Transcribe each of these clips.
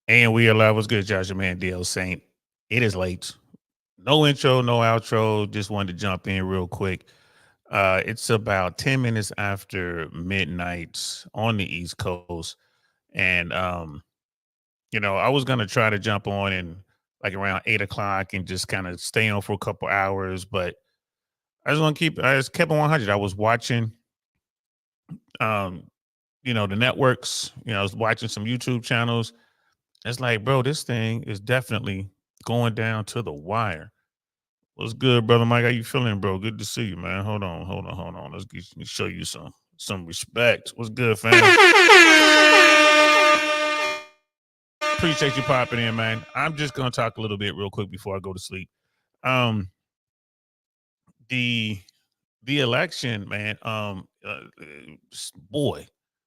And we are live. What's good, Joshua Man, DL Saint? It is late. No intro, no outro. Just wanted to jump in real quick. It's about 10 minutes after midnight on the East Coast. And, I was going to try to jump on and like around 8 o'clock and just kind of stay on for a couple hours. But I just kept on 100. I was watching, um, the networks, I was watching some YouTube channels. It's like, bro, this thing is definitely going down to the wire. What's good, brother Mike? How you feeling, bro? Good to see you, man. Hold on. Let me show you some respect. What's good, fam? Appreciate you popping in, man. I'm just gonna talk a little bit real quick before I go to sleep. Um, the the election, man. Boy,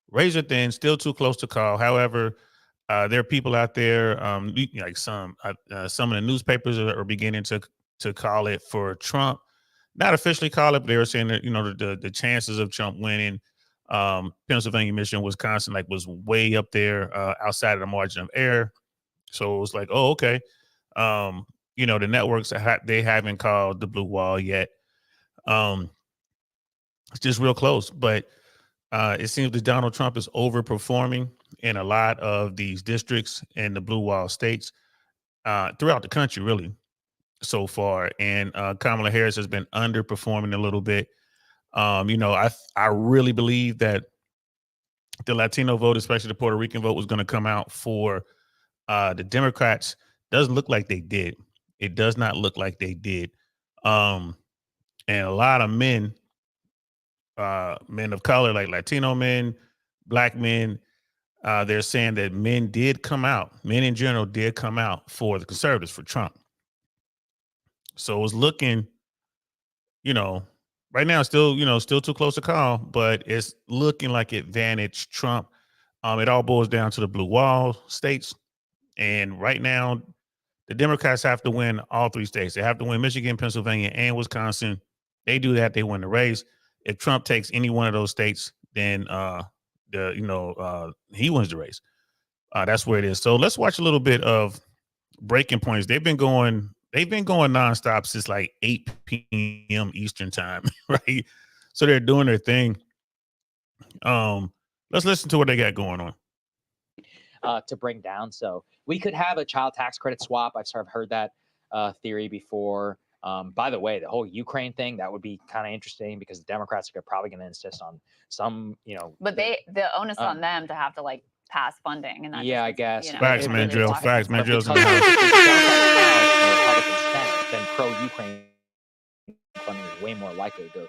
razor thin, still too close to call. However, there are people out there, like some of the newspapers are beginning to call it for Trump. Not officially call it, but they were saying that the chances of Trump winning, Pennsylvania, Michigan, Wisconsin, like was way up there outside of the margin of error. So it was like, oh, okay. The networks they haven't called the blue wall yet. Um, it's just real close, but it seems that Donald Trump is overperforming in a lot of these districts in the blue wall states throughout the country, really, so far. And Kamala Harris has been underperforming a little bit. I really believe that the Latino vote, especially the Puerto Rican vote, was going to come out for the Democrats. Doesn't look like they did. It does not look like they did. Um, and a lot of men of color, like Latino men, black men, they're saying that men in general did come out for the conservatives, for Trump. So it was looking, you know, right now, still too close to call, but it's looking like advantage Trump. It all boils down to the blue wall states. And right now, the Democrats have to win all three states. They have to win Michigan, Pennsylvania, and Wisconsin. They do that, they win the race. If Trump takes any one of those states, then he wins the race. That's where it is. So let's watch a little bit of breaking points. They've been going nonstop since like 8 p.m. Eastern time, right? So they're doing their thing. Let's listen to what they got going on. To bring down. So we could have a child tax credit swap. I've sort of heard that theory before. By the way, the whole Ukraine thing, that would be kind of interesting because the Democrats are probably going to insist on some, But the onus on them to have to like pass funding and that. Yeah, I guess. Facts, man, Drill. Facts, man, Drill's in the the house. Republican Senate, then pro-Ukraine funding is way more likely to go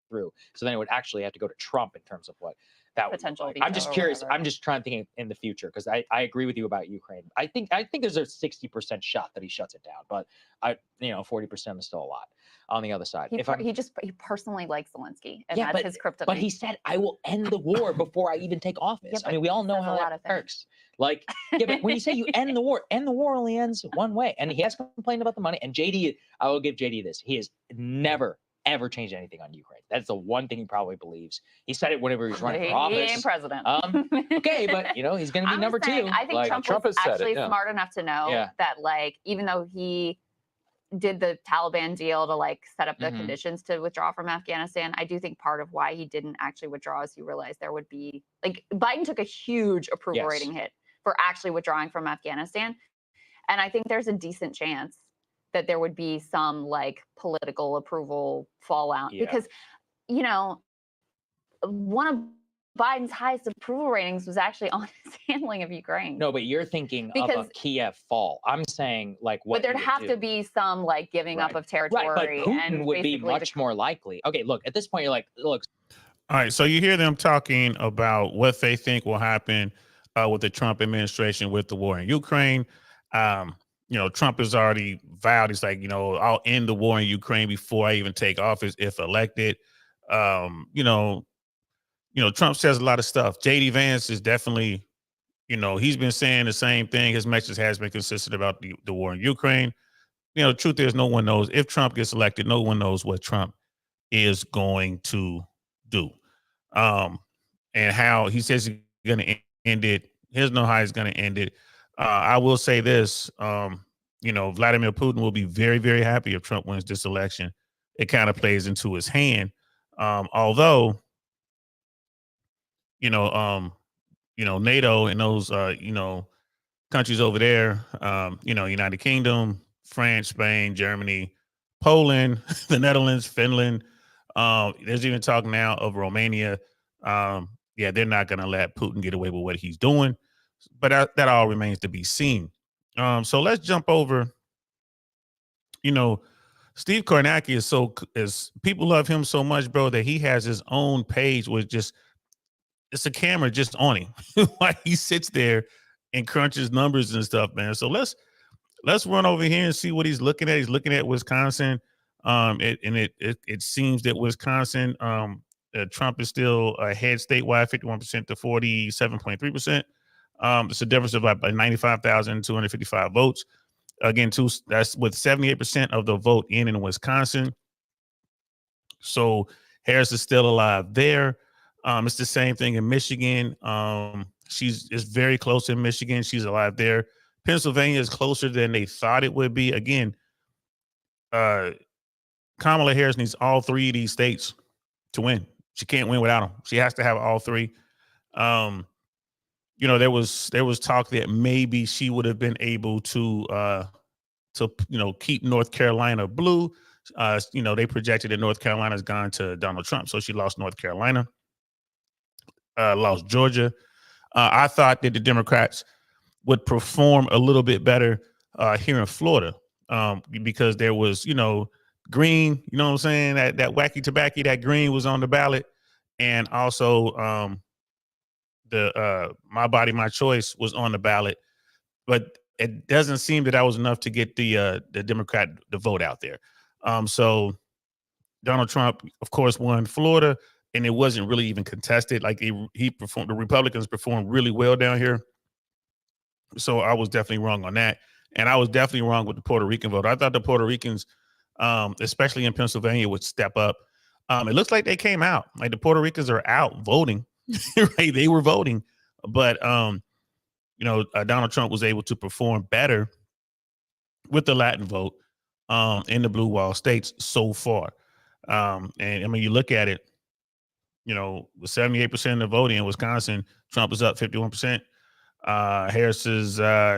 through. So then it would actually have to go to Trump in terms of what that would potential. Like. I'm just curious. I'm just trying to think in the future because I agree with you about Ukraine. I think there's a 60% shot that he shuts it down, but 40% is still a lot on the other side. He personally likes Zelensky, and that's his kryptonite. But he said, "I will end the war before I even take office." Yeah, I mean, we all know how that works. Like, but when you say you end the war only ends one way. And he has complained about the money. And JD, I will give JD this: he has never ever changed anything on Ukraine. That's the one thing he probably believes. He said it whenever he was running for office. He ain't president. Okay, but he's going to be number two. I think Trump was actually smart enough to know that, like, even though he did the Taliban deal to like set up the conditions to withdraw from Afghanistan, I do think part of why he didn't actually withdraw is he realized there would be like Biden took a huge approval rating hit for actually withdrawing from Afghanistan. And I think there's a decent chance that there would be some like political approval fallout because, one of Biden's highest approval ratings was actually on his handling of Ukraine. No, but you're thinking of a Kiev fall. I'm saying like what. But there'd have to be some like giving up of territory. Right, but Putin would be much more likely. Okay, look, at this point, you're like, look. All right, so you hear them talking about what they think will happen with the Trump administration with the war in Ukraine. Trump has already vowed, he's like, I'll end the war in Ukraine before I even take office if elected. Trump says a lot of stuff. JD Vance is definitely, he's been saying the same thing. His message has been consistent about the war in Ukraine. The truth is no one knows if Trump gets elected, no one knows what Trump is going to do. And how he says he's going to end it. He doesn't know how he's going to end it. I will say this, Vladimir Putin will be very, very happy if Trump wins this election. It kind of plays into his hand. Although, NATO and those, countries over there, United Kingdom, France, Spain, Germany, Poland, the Netherlands, Finland. There's even talk now of Romania. They're not going to let Putin get away with what he's doing, but that all remains to be seen. So let's jump over. Steve Kornacki is people love him so much, bro, that he has his own page with it's a camera just on him while he sits there and crunches numbers and stuff, man. So let's run over here and see what he's looking at. He's looking at Wisconsin. It seems that Wisconsin, Trump is still ahead statewide, 51% to 47.3%. It's a difference of about 95,255 votes. Again, that's with 78% of the vote in Wisconsin. So Harris is still alive there. It's the same thing in Michigan. It's very close in Michigan. She's alive there. Pennsylvania is closer than they thought it would be. Again, Kamala Harris needs all three of these states to win. She can't win without them. She has to have all three. There was talk that maybe she would have been able to keep North Carolina blue. They projected that North Carolina's gone to Donald Trump, so she lost North Carolina, lost Georgia. I thought that the Democrats would perform a little bit better here in Florida because there was, green, you know what I'm saying? That wacky tobacco, that green was on the ballot. And also the My Body, My Choice was on the ballot. But it doesn't seem that was enough to get the Democrat to vote out there. So Donald Trump, of course, won Florida, and it wasn't really even contested. Like he performed, the Republicans performed really well down here. So I was definitely wrong on that. And I was definitely wrong with the Puerto Rican vote. I thought the Puerto Ricans, especially in Pennsylvania, would step up. It looks like they came out. Like the Puerto Ricans are out voting. Right? They were voting. But, Donald Trump was able to perform better with the Latin vote in the blue wall states so far. And I mean, you look at it, with 78% of the voting in Wisconsin, Trump is up 51%. Harris is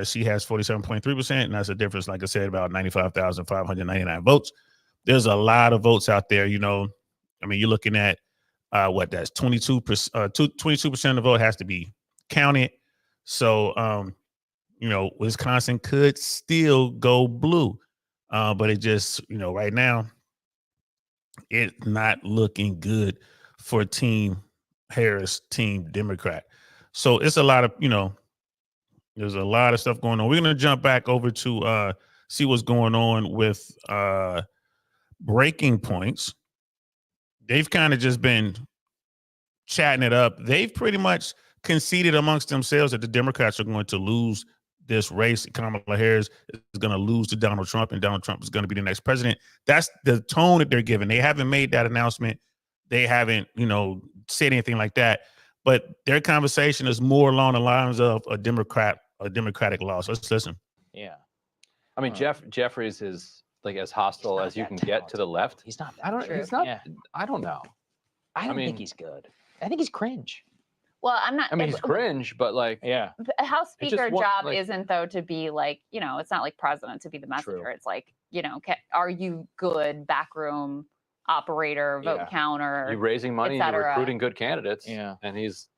she has 47.3%, and that's a difference, like I said, about 95,599 votes. There's a lot of votes out there. You're looking at that's 22%. 22% of the vote has to be counted. So Wisconsin could still go blue, but it just right now it's not looking good for Team Harris, Team Democrat. So it's a lot of there's a lot of stuff going on. We're going to jump back over to see what's going on with Breaking Points. They've kind of just been chatting it up. They've pretty much conceded amongst themselves that the Democrats are going to lose this race. Kamala Harris is going to lose to Donald Trump, and Donald Trump is going to be the next president. That's the tone that they're giving. They haven't made that announcement. They haven't, said anything like that. But their conversation is more along the lines of a Democratic loss. Let's listen. Yeah. I mean, Jeffries is like as hostile as you can get to the left. He's not. I don't. True. He's not. Yeah. I don't know. I don't think he's good. I think he's cringe. Well, I'm not. I mean, he's cringe, but like, Yeah. The House Speaker job like- isn't though to be like, it's not like president to be the messenger. True. It's like, are you good backroom operator, vote Yeah. counter? you're raising money, et you're cetera. recruiting good candidates, Yeah. and he's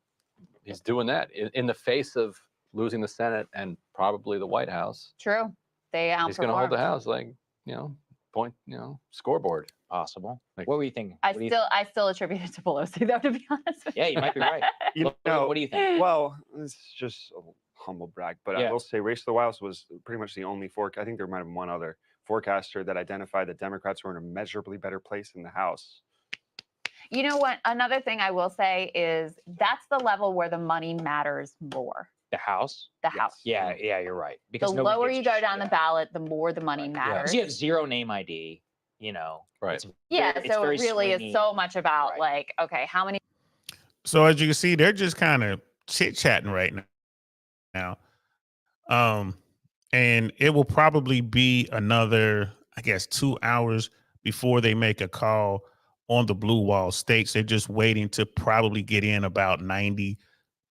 doing that in the face of losing the Senate and probably the White House. True. They outperformed. He's going to hold the House, like point, scoreboard. Possible. Like- What were you thinking? I What do you still attribute it to Pelosi though, to be honest with Yeah, you might be right. What do you think? Well, it's just a humble brag, but Yeah. I will say Race to the White House was pretty much the only I think there might have been one other forecaster that identified that Democrats were in a measurably better place in the House. You know what? Another thing I will say is that's the level where the money matters more. The House? The Yes. House. Yeah, you're right. The Because nobody lower gives you a go shit. down the ballot, the more the money Right. matters. Because you have zero name ID, Right. it's Yeah, very- it's so very it really swingy. is so much about Right. like, okay, how many So as you can see, they're just kind of chit-chatting right now. And it will probably be another, I guess, 2 hours before they make a call on the blue wall states. They're just waiting to probably get in about 90%,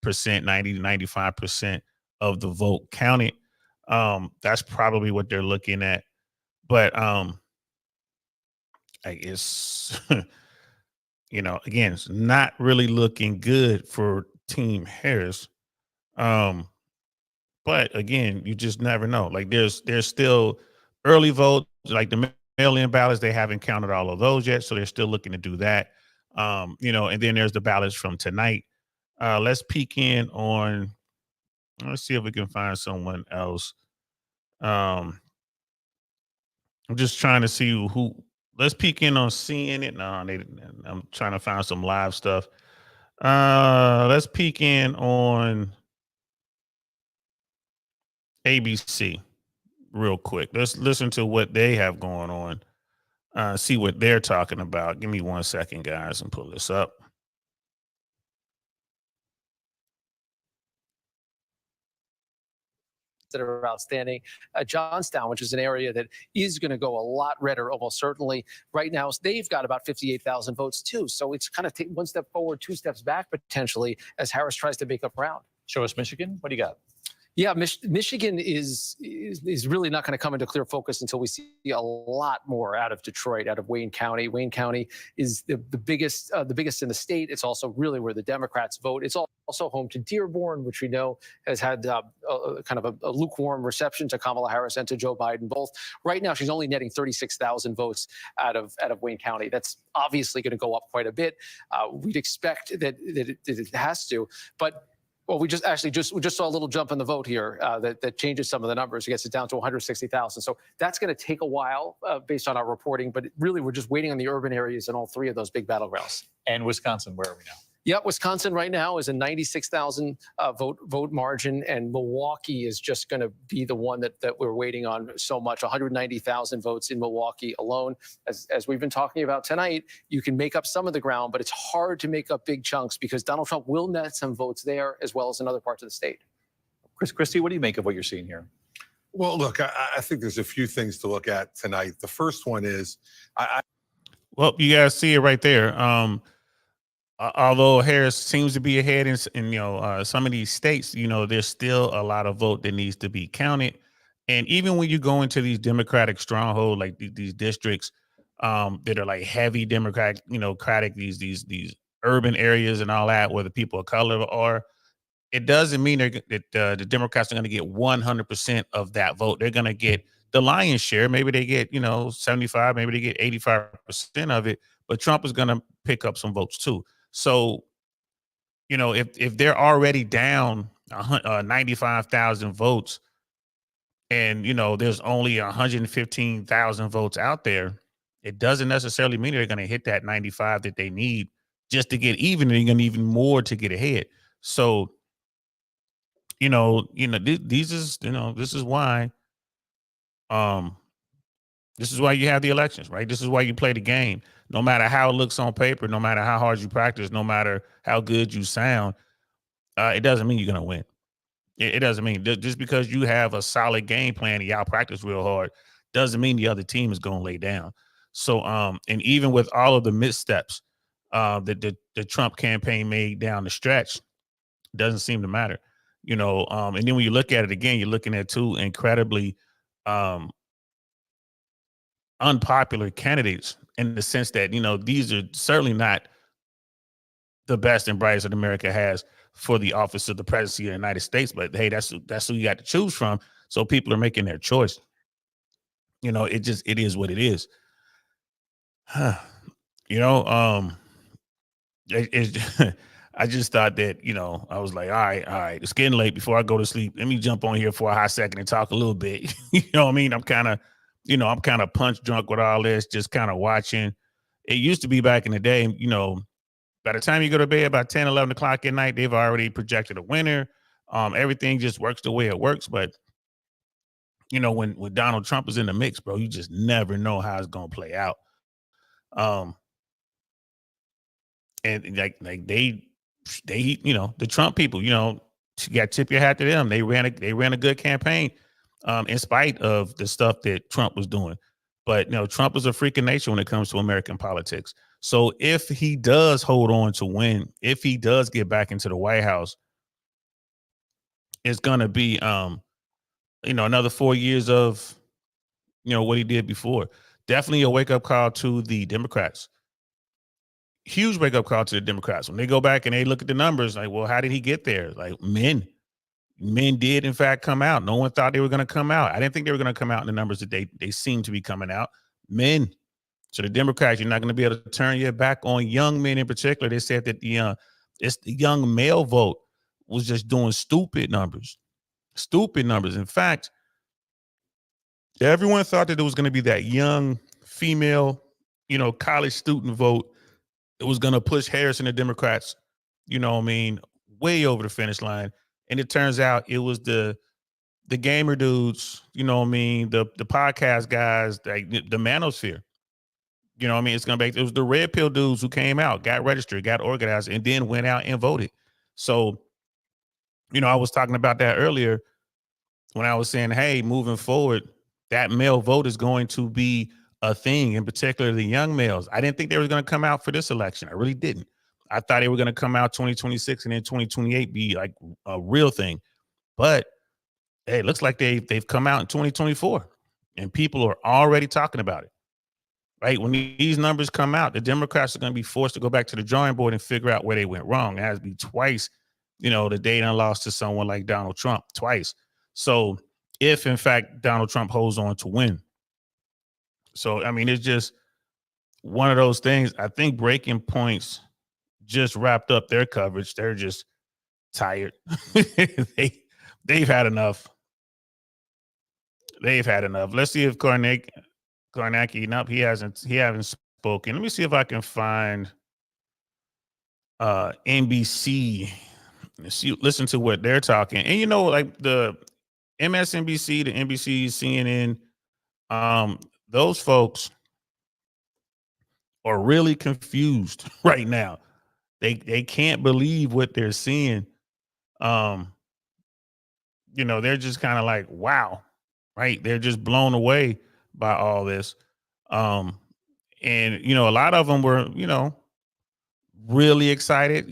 90 to 95% of the vote counted. That's probably what they're looking at. But I guess, again, it's not really looking good for Team Harris. But again, you just never know. Like there's still early votes, like the mail-in ballots. They haven't counted all of those yet, so they're still looking to do that. And then there's the ballots from tonight. Let's peek in on. Let's see if we can find someone else. I'm just trying to see who. Let's peek in on CNN. No, I'm trying to find some live stuff. Let's peek in on ABC real quick. Let's listen to what they have going on. See what they're talking about. Give me 1 second, guys, and pull this up. That are outstanding. Johnstown, which is an area that is going to go a lot redder, almost certainly. Right now, they've got about 58,000 votes too. So it's kind of one step forward, 2 steps back potentially as Harris tries to make up ground. Show us Michigan. What do you got? Yeah, Michigan is really not going to come into clear focus until we see a lot more out of Detroit, out of Wayne County. Wayne County is the biggest in the state. It's also really where the Democrats vote. It's also home to Dearborn, which we know has had kind of a lukewarm reception to Kamala Harris and to Joe Biden both. Right now, she's only netting 36,000 votes out of Wayne County. That's obviously going to go up quite a bit. We'd expect that it has to, but. Well, we just saw a little jump in the vote here that changes some of the numbers. It gets it down to 160,000. So that's going to take a while based on our reporting. But really, we're just waiting on the urban areas in all 3 of those big battlegrounds. And Wisconsin, where are we now? Yeah, Wisconsin right now is a 96,000 vote margin, and Milwaukee is just going to be the one that we're waiting on so much. 190,000 votes in Milwaukee alone. As we've been talking about tonight, you can make up some of the ground, but it's hard to make up big chunks because Donald Trump will net some votes there as well as in other parts of the state. Chris Christie, what do you make of what you're seeing here? Well, look, I think there's a few things to look at tonight. The first one is, well, you guys see it right there. Although Harris seems to be ahead in some of these states, there's still a lot of vote that needs to be counted. And even when you go into these Democratic stronghold, like these districts that are like heavy Democratic, these urban areas and all that, where the people of color are, it doesn't mean that the Democrats are going to get 100% of that vote. They're going to get the lion's share. Maybe they get 75, maybe they get 85% of it. But Trump is going to pick up some votes too. So, if they're already down 95,000 votes and, there's only 115,000 votes out there, it doesn't necessarily mean they're going to hit that 95 that they need just to get even. They're going to need even more to get ahead. So, this is why you have the elections, right? This is why you play the game. No matter how it looks on paper, no matter how hard you practice, no matter how good you sound, it doesn't mean you're going to win. It doesn't mean just because you have a solid game plan and y'all practice real hard doesn't mean the other team is going to lay down. So, and even with all of the missteps that the Trump campaign made down the stretch, doesn't seem to matter, and then when you look at it again, you're looking at 2 incredibly unpopular candidates in the sense that, these are certainly not the best and brightest that America has for the office of the presidency of the United States. But hey, that's who you got to choose from. So people are making their choice. It is what it is. I just thought that, I was like, all right, it's getting late. Before I go to sleep, let me jump on here for a hot second and talk a little bit. You know what I mean? I'm kind of punch drunk with all this, just kind of watching. It used to be back in the day, by the time you go to bed about 10, 11 o'clock at night, they've already projected a winner. Everything just works the way it works. But, when Donald Trump is in the mix, bro, you just never know how it's going to play out. And like they, the Trump people, you got to tip your hat to them. They ran a good campaign, in spite of the stuff that Trump was doing. But Trump is a freak of nature when it comes to American politics. So if he does hold on to win, if he does get back into the White House, it's gonna be another 4 years of what he did before. Definitely a wake-up call to the Democrats. Huge wake-up call to the Democrats. When they go back and they look at the numbers, like, well, how did he get there? Like, men did in fact come out. No one thought they were going to come out. I didn't think they were going to come out in the numbers that they seem to be coming out. Men. So the Democrats, you're not going to be able to turn your back on young men in particular. They said that it's the young male vote was just doing stupid numbers. Stupid numbers. In fact, everyone thought that it was going to be that young female, college student vote. It was going to push Harris and the Democrats, way over the finish line. And it turns out it was the gamer dudes, the podcast guys, like the manosphere. It was the red pill dudes who came out, got registered, got organized, and then went out and voted. So, I was talking about that earlier when I was saying, hey, moving forward, that male vote is going to be a thing, in particular the young males. I didn't think they were going to come out for this election. I really didn't. I thought they were going to come out 2026 and then 2028 be like a real thing. But hey, it looks like they've come out in 2024 and people are already talking about it. Right? When these numbers come out, the Democrats are going to be forced to go back to the drawing board and figure out where they went wrong. It has to be twice, the day done lost to someone like Donald Trump, twice. So if in fact Donald Trump holds on to win. So, it's just one of those things. I think Breaking Points just wrapped up their coverage. They're just tired. They've had enough. They've had enough. Let's see if Kornacki, nope, he hasn't spoken. Let me see if I can find NBC. Listen to what they're talking. And like the MSNBC, the NBC, CNN, those folks are really confused right now. They can't believe what they're seeing. They're just kind of like, wow, right? They're just blown away by all this. And a lot of them were, really excited,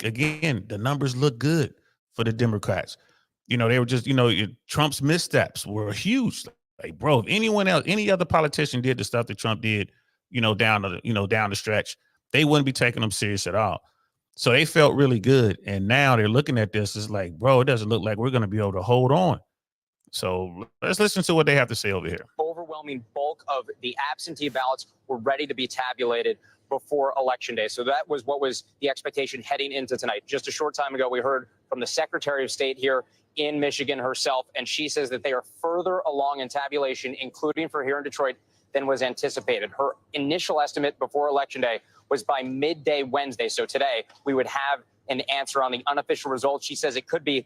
again, the numbers look good for the Democrats. They were just, Trump's missteps were huge. Like, bro, if any other politician did the stuff that Trump did, down the stretch, they wouldn't be taking them serious at all. So they felt really good. And now they're looking at this. It's like, bro, it doesn't look like we're going to be able to hold on. So let's listen to what they have to say over here. Overwhelming bulk of the absentee ballots were ready to be tabulated before Election Day. So that was what was the expectation heading into tonight. Just a short time ago, we heard from the Secretary of State here in Michigan herself, and she says that they are further along in tabulation, including for here in Detroit, than was anticipated. Her initial estimate before Election Day was by midday Wednesday. So today we would have an answer on the unofficial results. She says it could be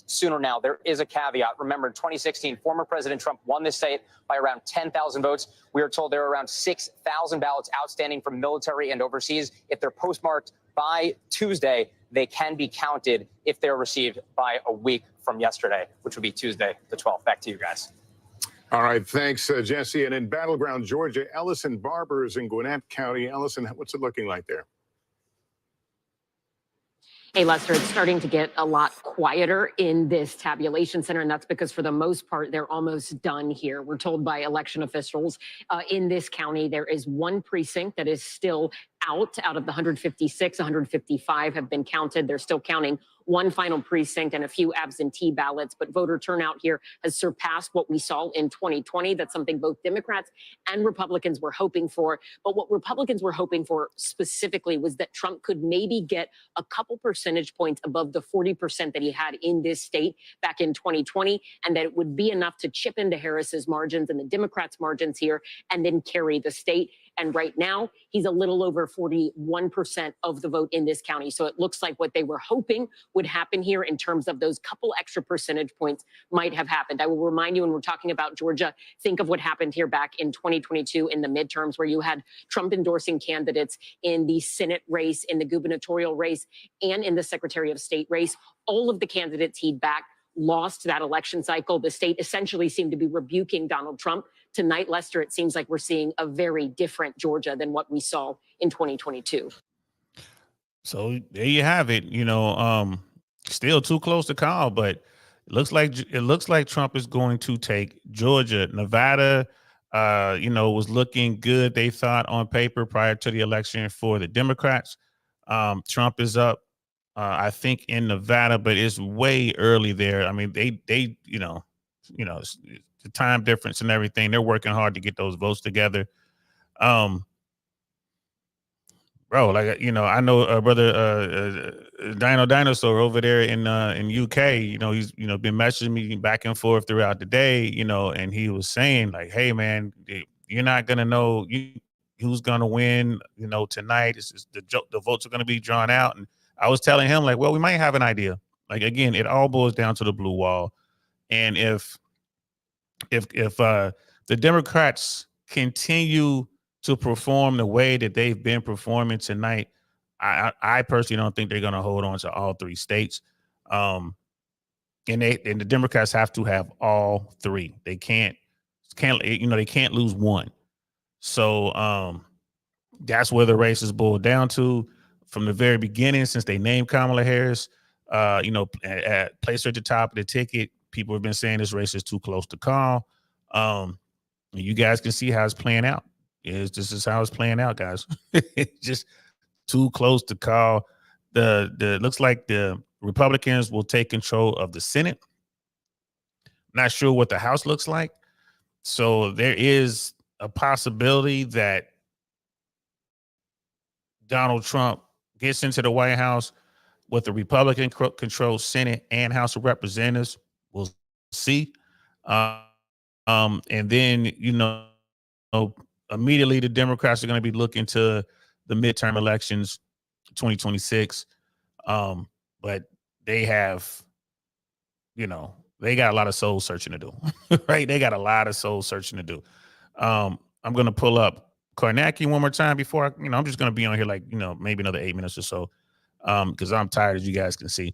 sooner now. There is a caveat. Remember, in 2016, former President Trump won this state by around 10,000 votes. We are told there are around 6,000 ballots outstanding from military and overseas. If they're postmarked by Tuesday, they can be counted if they're received by a week from yesterday, which would be Tuesday, the 12th. Back to you guys. All right. Thanks, Jesse. And in Battleground, Georgia, Ellison Barber is in Gwinnett County. Ellison, what's it looking like there? Hey, Lester, it's starting to get a lot quieter in this tabulation center, and that's because for the most part, they're almost done here. We're told by election officials in this county, there is one precinct that is still out of the 156, 155 have been counted. They're still counting one final precinct and a few absentee ballots, but voter turnout here has surpassed what we saw in 2020. That's something both Democrats and Republicans were hoping for. But what Republicans were hoping for specifically was that Trump could maybe get a couple percentage points above the 40% that he had in this state back in 2020, and that it would be enough to chip into Harris's margins and the Democrats' margins here and then carry the state. And right now, he's a little over 41% of the vote in this county. So it looks like what they were hoping would happen here in terms of those couple extra percentage points might have happened. I will remind you, when we're talking about Georgia, think of what happened here back in 2022 in the midterms, where you had Trump endorsing candidates in the Senate race, in the gubernatorial race, and in the Secretary of State race. All of the candidates he'd backed lost that election cycle. The state essentially seemed to be rebuking Donald Trump. Tonight, Lester, it seems like we're seeing a very different Georgia than what we saw in 2022. So there you have it. Still too close to call, but it looks like Trump is going to take Georgia. Nevada, was looking good, they thought, on paper prior to the election for the Democrats. Trump is up, I think, in Nevada, but it's way early there. I mean, they the time difference and everything. They're working hard to get those votes together. Bro, I know brother Dino Dinosaur over there in UK. He's been messaging me back and forth throughout the day. And he was saying like, "Hey man, you're not gonna know who's gonna win. Tonight. The votes are gonna be drawn out." And I was telling him like, "Well, we might have an idea. Like again, it all boils down to the blue wall, and if the Democrats continue to perform the way that they've been performing tonight, I personally don't think they're going to hold on to all three states. And the Democrats have to have all three. They can't lose one. So that's where the race is boiled down to from the very beginning, since they named Kamala Harris, placed her at the top of the ticket. People have been saying this race is too close to call. You guys can see how it's playing out. This is how it's playing out, guys. It's just too close to call. The looks like the Republicans will take control of the Senate. Not sure what the House looks like. So there is a possibility that Donald Trump gets into the White House with the Republican controlled Senate and House of Representatives. We'll see. And then, immediately the Democrats are going to be looking to the midterm elections, 2026. But they have, they got a lot of soul searching to do, right? They got a lot of soul searching to do. I'm going to pull up Kornacki one more time before I'm just going to be on here like, maybe another 8 minutes or so. Because I'm tired, as you guys can see.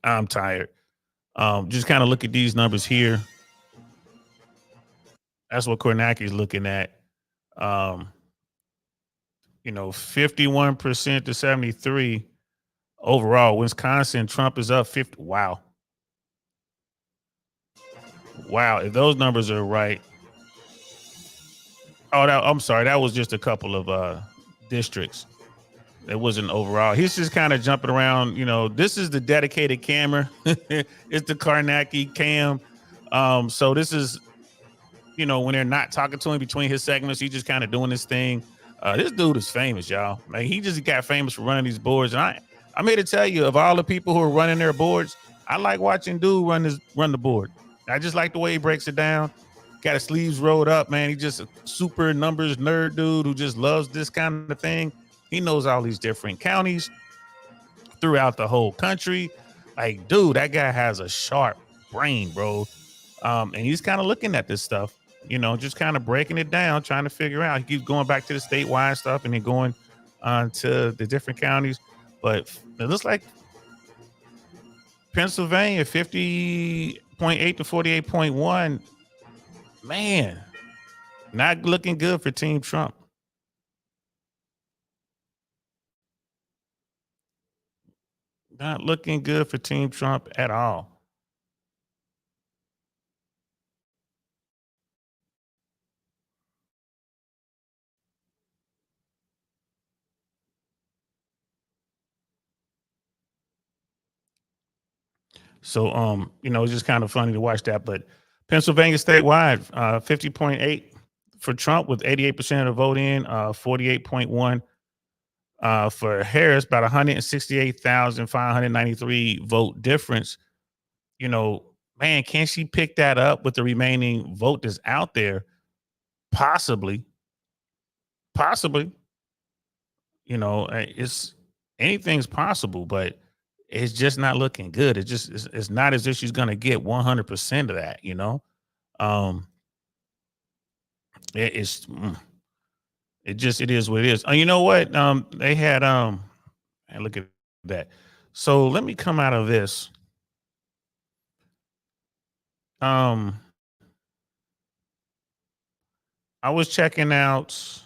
I'm tired. Just kind of look at these numbers here. That's what Kornacki is looking at. 51% to 73 overall. Wisconsin, Trump is up 50. Wow. If those numbers are right. Oh, I'm sorry. That was just a couple of districts. It wasn't overall. He's just kind of jumping around. This is the dedicated camera. It's the Kornacki cam. So this is, when they're not talking to him between his segments, he's just kind of doing this thing. This dude is famous, y'all. Like, he just got famous for running these boards. And I'm here to tell you, of all the people who are running their boards, I like watching dude run the board. I just like the way he breaks it down. Got his sleeves rolled up, man. He's just a super numbers nerd dude who just loves this kind of thing. He knows all these different counties throughout the whole country. Like, dude, that guy has a sharp brain, bro. And he's kind of looking at this stuff, just kind of breaking it down, trying to figure out. He keeps going back to the statewide stuff and then going to the different counties. But it looks like Pennsylvania, 50.8 to 48.1. Man, not looking good for Team Trump. Not looking good for Team Trump at all. So, it's just kind of funny to watch that. But Pennsylvania statewide, 50.8 for Trump with 88% of the vote in, 48.1 for Harris, about 168,593 vote difference. Man, can she pick that up with the remaining vote that's out there? Possibly. Possibly. You know, it's anything's possible, but it's just not looking good. It's not as if she's gonna get 100% of that, you know. Um, it, it's mm, it is what it is. You know what? They had and look at that. So let me come out of this. Um, I was checking out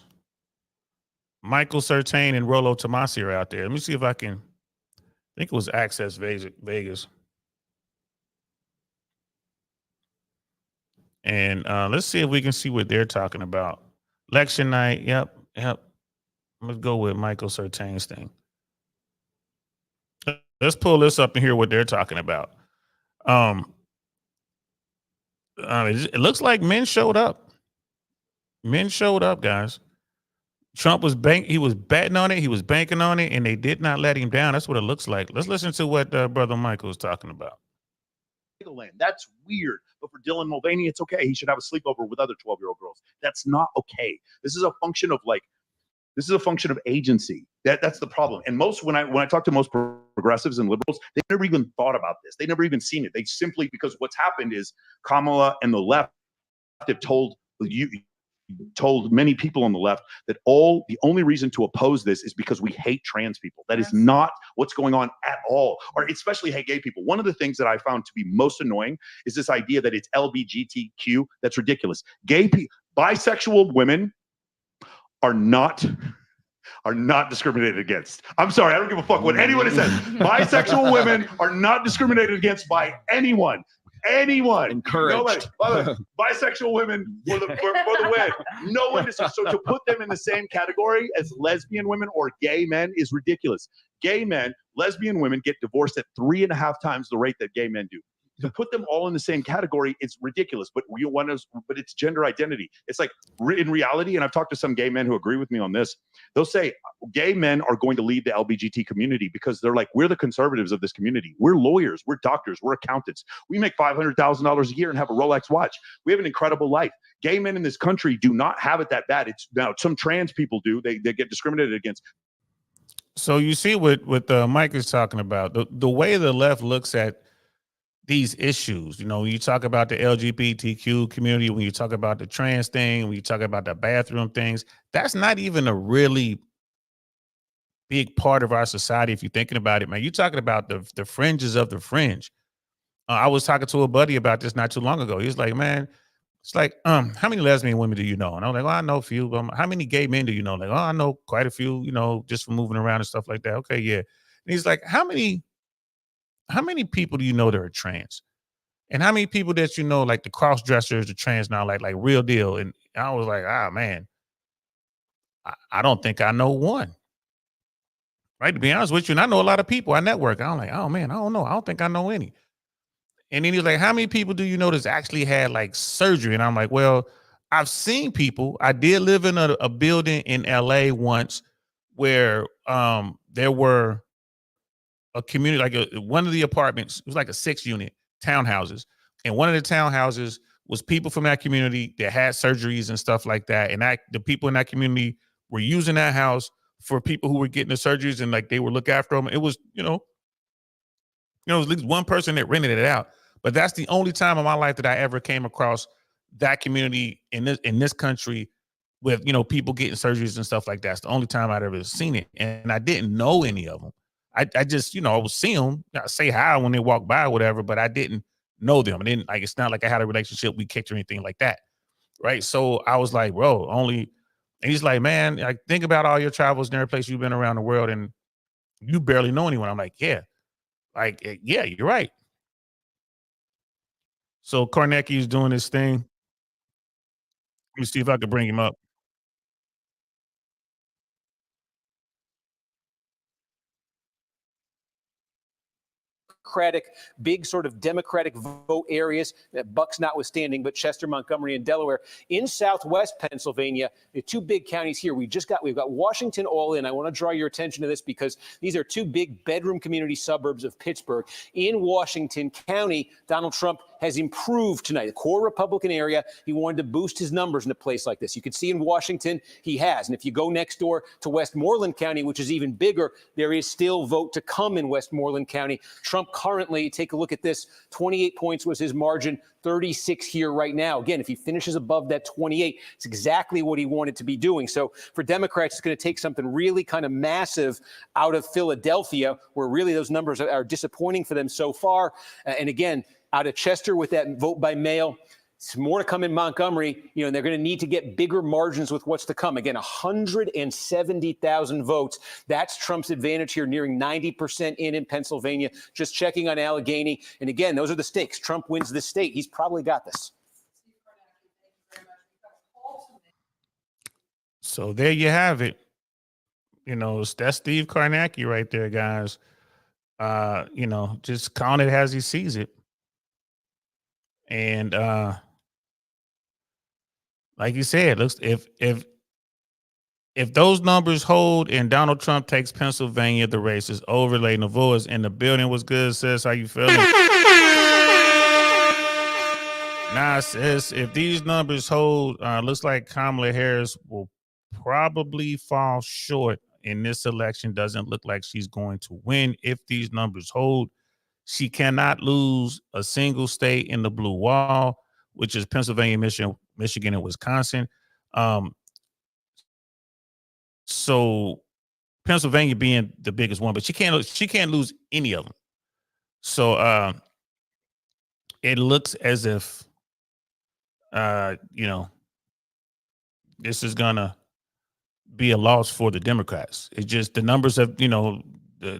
Michael Certain and Rolo Tomasi are out there. Let me see if I can. I think it was Access Vegas. And let's see if we can see what they're talking about. Election night. Yep. Let's go with Michael Certain's thing. Let's pull this up and hear what they're talking about. It looks like men showed up. Men showed up, guys. Trump was he was betting on it, he was banking on it, and they did not let him down. That's what it looks like. Let's listen to what Brother Michael is talking about. That's weird. But for Dylan Mulvaney, it's okay. He should have a sleepover with other 12-year-old girls. That's not okay. This is a function of agency. That's the problem. And when I talk to most progressives and liberals, they never even thought about this. They never even seen it. They simply, because what's happened is Kamala and the left have told many people on the left that the only reason to oppose this is because we hate trans people. That is not what's going on at all, or especially hate gay people. One of the things that I found to be most annoying is this idea that it's LGBTQ. That's ridiculous. Bisexual women are not discriminated against. I'm sorry, I don't give a fuck what anyone says. Bisexual women are not discriminated against by anyone. Encouraged. Nobody. Bisexual women for the win. No one is. So to put them in the same category as lesbian women or gay men is ridiculous. Lesbian women get divorced at 3.5 times the rate that gay men do. To put them all in the same category, it's ridiculous. But but it's gender identity. It's like in reality, and I've talked to some gay men who agree with me on this. They'll say gay men are going to lead the LGBT community because they're like, we're the conservatives of this community. We're lawyers, we're doctors, we're accountants. We make $500,000 a year and have a Rolex watch. We have an incredible life. Gay men in this country do not have it that bad. It's now some trans people do. They get discriminated against. So you see what Mike is talking about. The way the left looks at these issues, you know, when you talk about the LGBTQ community, when you talk about the trans thing, when you talk about the bathroom things, that's not even a really big part of our society. If you're thinking about it, man, you're talking about the fringes of the fringe. I was talking to a buddy about this not too long ago. He was like, man, it's like, how many lesbian women do you know? And I was like, well, I know a few. How many gay men do you know? Like, oh, I know quite a few, you know, just from moving around and stuff like that. Okay, yeah. And he's like, how many people do you know that are trans? And how many people that you know, like the cross dressers, the trans now, like real deal? And I was like, man, I don't think I know one. Right, to be honest with you, and I know a lot of people. I network. I'm like, oh man, I don't know. I don't think I know any. And then he was like, how many people do you know that's actually had like surgery? And I'm like, well, I've seen people. I did live in a building in LA once where there were a community, like one of the apartments, it was like a 6-unit townhouses. And one of the townhouses was people from that community that had surgeries and stuff like that. And the people in that community were using that house for people who were getting the surgeries, and like they would look after them. It was, it was at least one person that rented it out. But that's the only time in my life that I ever came across that community in this country with, people getting surgeries and stuff like that. It's the only time I'd ever seen it. And I didn't know any of them. I just, I would see them, say hi when they walk by or whatever, but I didn't know them. And it's not like I had a relationship we kicked or anything like that. Right. So I was like, bro, and he's like, man, like, think about all your travels and every place you've been around the world and you barely know anyone. I'm like, yeah. Like, yeah, you're right. So Kornacki is doing this thing. Let me see if I can bring him up. big sort of Democratic vote areas, Bucks notwithstanding, but Chester, Montgomery, and Delaware. In Southwest Pennsylvania, the two big counties here, we've got Washington all in. I want to draw your attention to this because these are two big bedroom community suburbs of Pittsburgh. In Washington County, Donald Trump has improved tonight. The core Republican area, he wanted to boost his numbers in a place like this. You can see in Washington, he has. And if you go next door to Westmoreland County, which is even bigger, there is still vote to come in Westmoreland County. Trump currently, take a look at this, 28 points was his margin, 36 here right now. Again, if he finishes above that 28, it's exactly what he wanted to be doing. So for Democrats, it's going to take something really kind of massive out of Philadelphia, where really those numbers are disappointing for them so far. And again, out of Chester with that vote by mail, it's more to come in Montgomery, and they're going to need to get bigger margins with what's to come. Again, 170,000 votes. That's Trump's advantage here, nearing 90% in Pennsylvania. Just checking on Allegheny. And again, those are the stakes. Trump wins this state. He's probably got this. So there you have it. That's Steve Kornacki right there, guys. Just calling it as he sees it. And like you said, looks if those numbers hold and Donald Trump takes Pennsylvania, the race is over. Lady Novoa is in the building. What's good, sis? How you feeling? Nah, sis, if these numbers hold, looks like Kamala Harris will probably fall short in this election. Doesn't look like she's going to win if these numbers hold. She cannot lose a single state in the blue wall, which is Pennsylvania, Michigan, and Wisconsin. So Pennsylvania being the biggest one, but she can't lose any of them. So it looks as if this is gonna be a loss for the Democrats. It's just the numbers have, the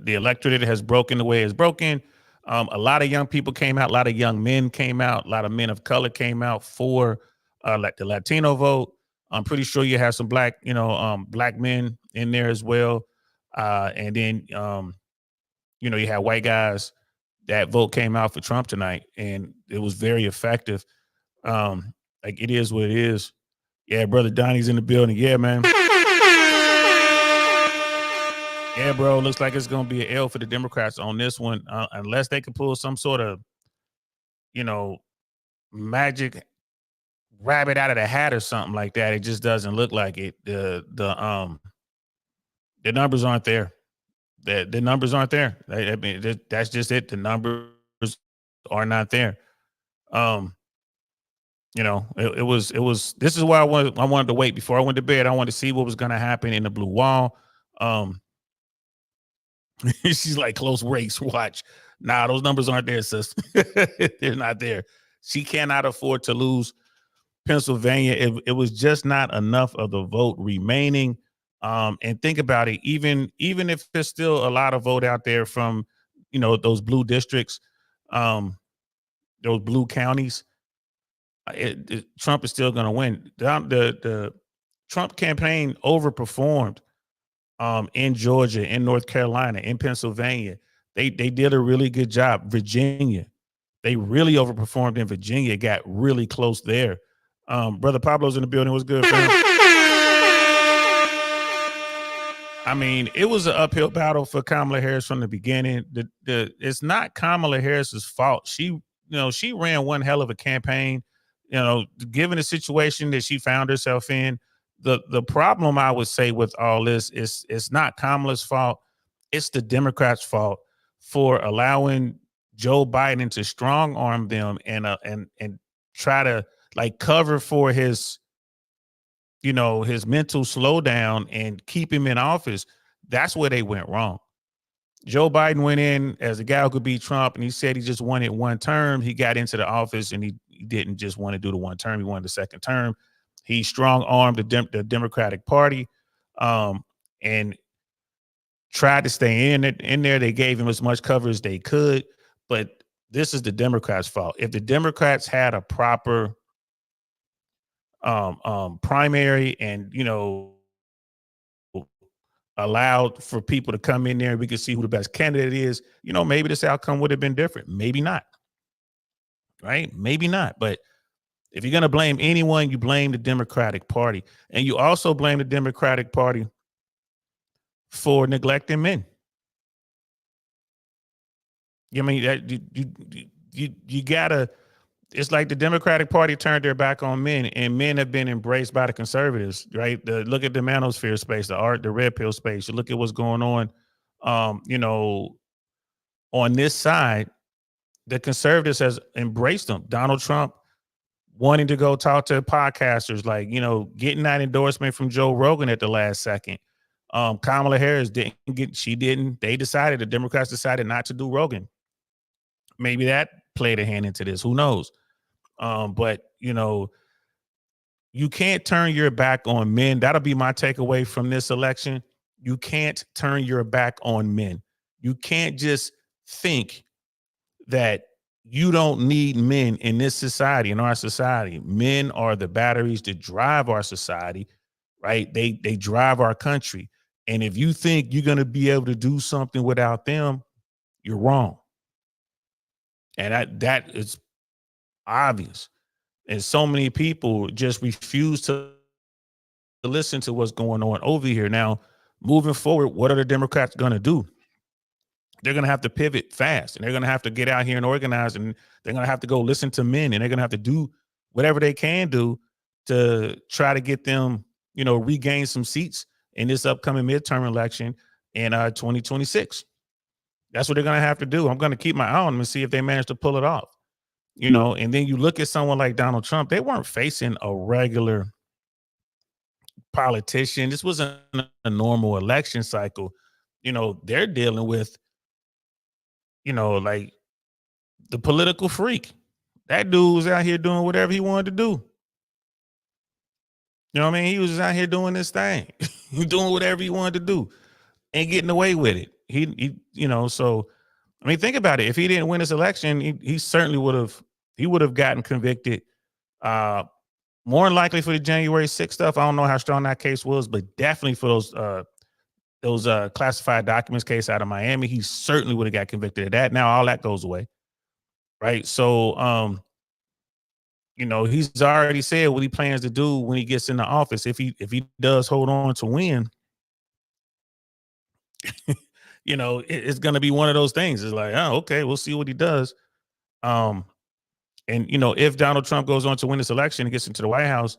electorate has broken the way it's broken. A lot of young people came out, a lot of young men came out, a lot of men of color came out for like the Latino vote. I'm pretty sure you have some black men in there as well. And then, you have white guys. That vote came out for Trump tonight, and it was very effective. Like it is what it is. Yeah, brother Donnie's in the building. Yeah, man. Yeah, bro. Looks like it's going to be an L for the Democrats on this one, unless they can pull some sort of, magic rabbit out of the hat or something like that. It just doesn't look like it. The numbers aren't there. The numbers aren't there. I mean, that's just it. The numbers are not there. It was. This is why I wanted to wait before I went to bed. I wanted to see what was going to happen in the blue wall. She's like, close race, watch. Nah, those numbers aren't there, sis. They're not there. She cannot afford to lose Pennsylvania. It was just not enough of the vote remaining. And think about it, even if there's still a lot of vote out there from, those blue districts, those blue counties, Trump is still going to win. The Trump campaign overperformed in Georgia, in North Carolina, in Pennsylvania. They did a really good job. Virginia, they really overperformed in Virginia. It got really close there. Brother Pablo's in the building. What's good, fam? I mean, it was an uphill battle for Kamala Harris from the beginning. It's not Kamala Harris's fault. She ran one hell of a campaign. Given the situation that she found herself in. The problem I would say with all this is it's not Kamala's fault. It's the Democrats' fault for allowing Joe Biden to strong arm them and try to cover for his, his mental slowdown and keep him in office. That's where they went wrong. Joe Biden went in as a guy who could beat Trump, and he said he just wanted one term. He got into the office, and he didn't just want to do the one term. He wanted the second term. He strong-armed the Democratic Party and tried to stay in there. They gave him as much cover as they could, but this is the Democrats' fault. If the Democrats had a proper primary and, allowed for people to come in there and we could see who the best candidate is, maybe this outcome would have been different. Maybe not. Right? Maybe not. But if you're going to blame anyone, you blame the Democratic Party. And you also blame the Democratic Party for neglecting men. I mean, you gotta, it's like the Democratic Party turned their back on men, and men have been embraced by the conservatives, right? Look at the manosphere space, the red pill space. You look at what's going on, on this side, the conservatives has embraced them. Donald Trump wanting to go talk to podcasters, like, getting that endorsement from Joe Rogan at the last second. Kamala Harris the Democrats decided not to do Rogan. Maybe that played a hand into this. Who knows? But you can't turn your back on men. That'll be my takeaway from this election. You can't turn your back on men. You can't just think that you don't need men in this society, in our society. Men are the batteries that drive our society, right? They drive our country. And if you think you're going to be able to do something without them, you're wrong. And that is obvious. And so many people just refuse to listen to what's going on over here. Now, moving forward, what are the Democrats going to do? They're going to have to pivot fast, and they're going to have to get out here and organize, and they're going to have to go listen to men, and they're going to have to do whatever they can do to try to get them, regain some seats in this upcoming midterm election in 2026. That's what they're going to have to do. I'm going to keep my eye on them and see if they manage to pull it off. And then you look at someone like Donald Trump, they weren't facing a regular politician. This wasn't a normal election cycle. They're dealing with, like the political freak. That dude was out here doing whatever he wanted to do. You know what I mean? He was out here doing this thing, doing whatever he wanted to do and getting away with it. So, I mean, think about it. If he didn't win this election, he certainly would have gotten convicted. More than likely for the January 6th stuff. I don't know how strong that case was, but definitely for those classified documents case out of Miami, he certainly would have got convicted of that. Now all that goes away. Right. So, he's already said what he plans to do when he gets into office. If he does hold on to win, it's going to be one of those things. It's like, oh, okay, we'll see what he does. And, if Donald Trump goes on to win this election and gets into the White House,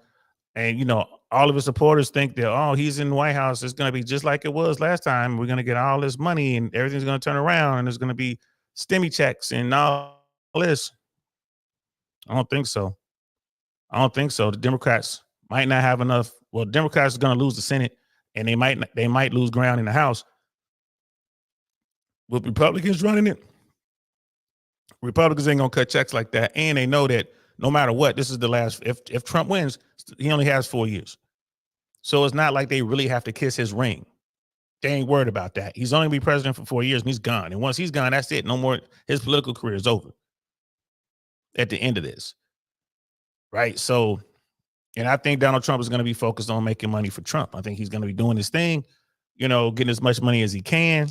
and, all of his supporters think that, oh, he's in the White House, it's going to be just like it was last time. We're going to get all this money and everything's going to turn around and there's going to be stimmy checks and all this. I don't think so. The Democrats might not have enough. Well, Democrats are going to lose the Senate, and they might lose ground in the House. With Republicans running it, Republicans ain't going to cut checks like that. And they know that no matter what, this is the last. If Trump wins, he only has 4 years. So it's not like they really have to kiss his ring. They ain't worried about that. He's only going to be president for 4 years, and he's gone. And once he's gone, that's it. No more. His political career is over at the end of this. Right. So, and I think Donald Trump is going to be focused on making money for Trump. I think he's going to be doing his thing, getting as much money as he can.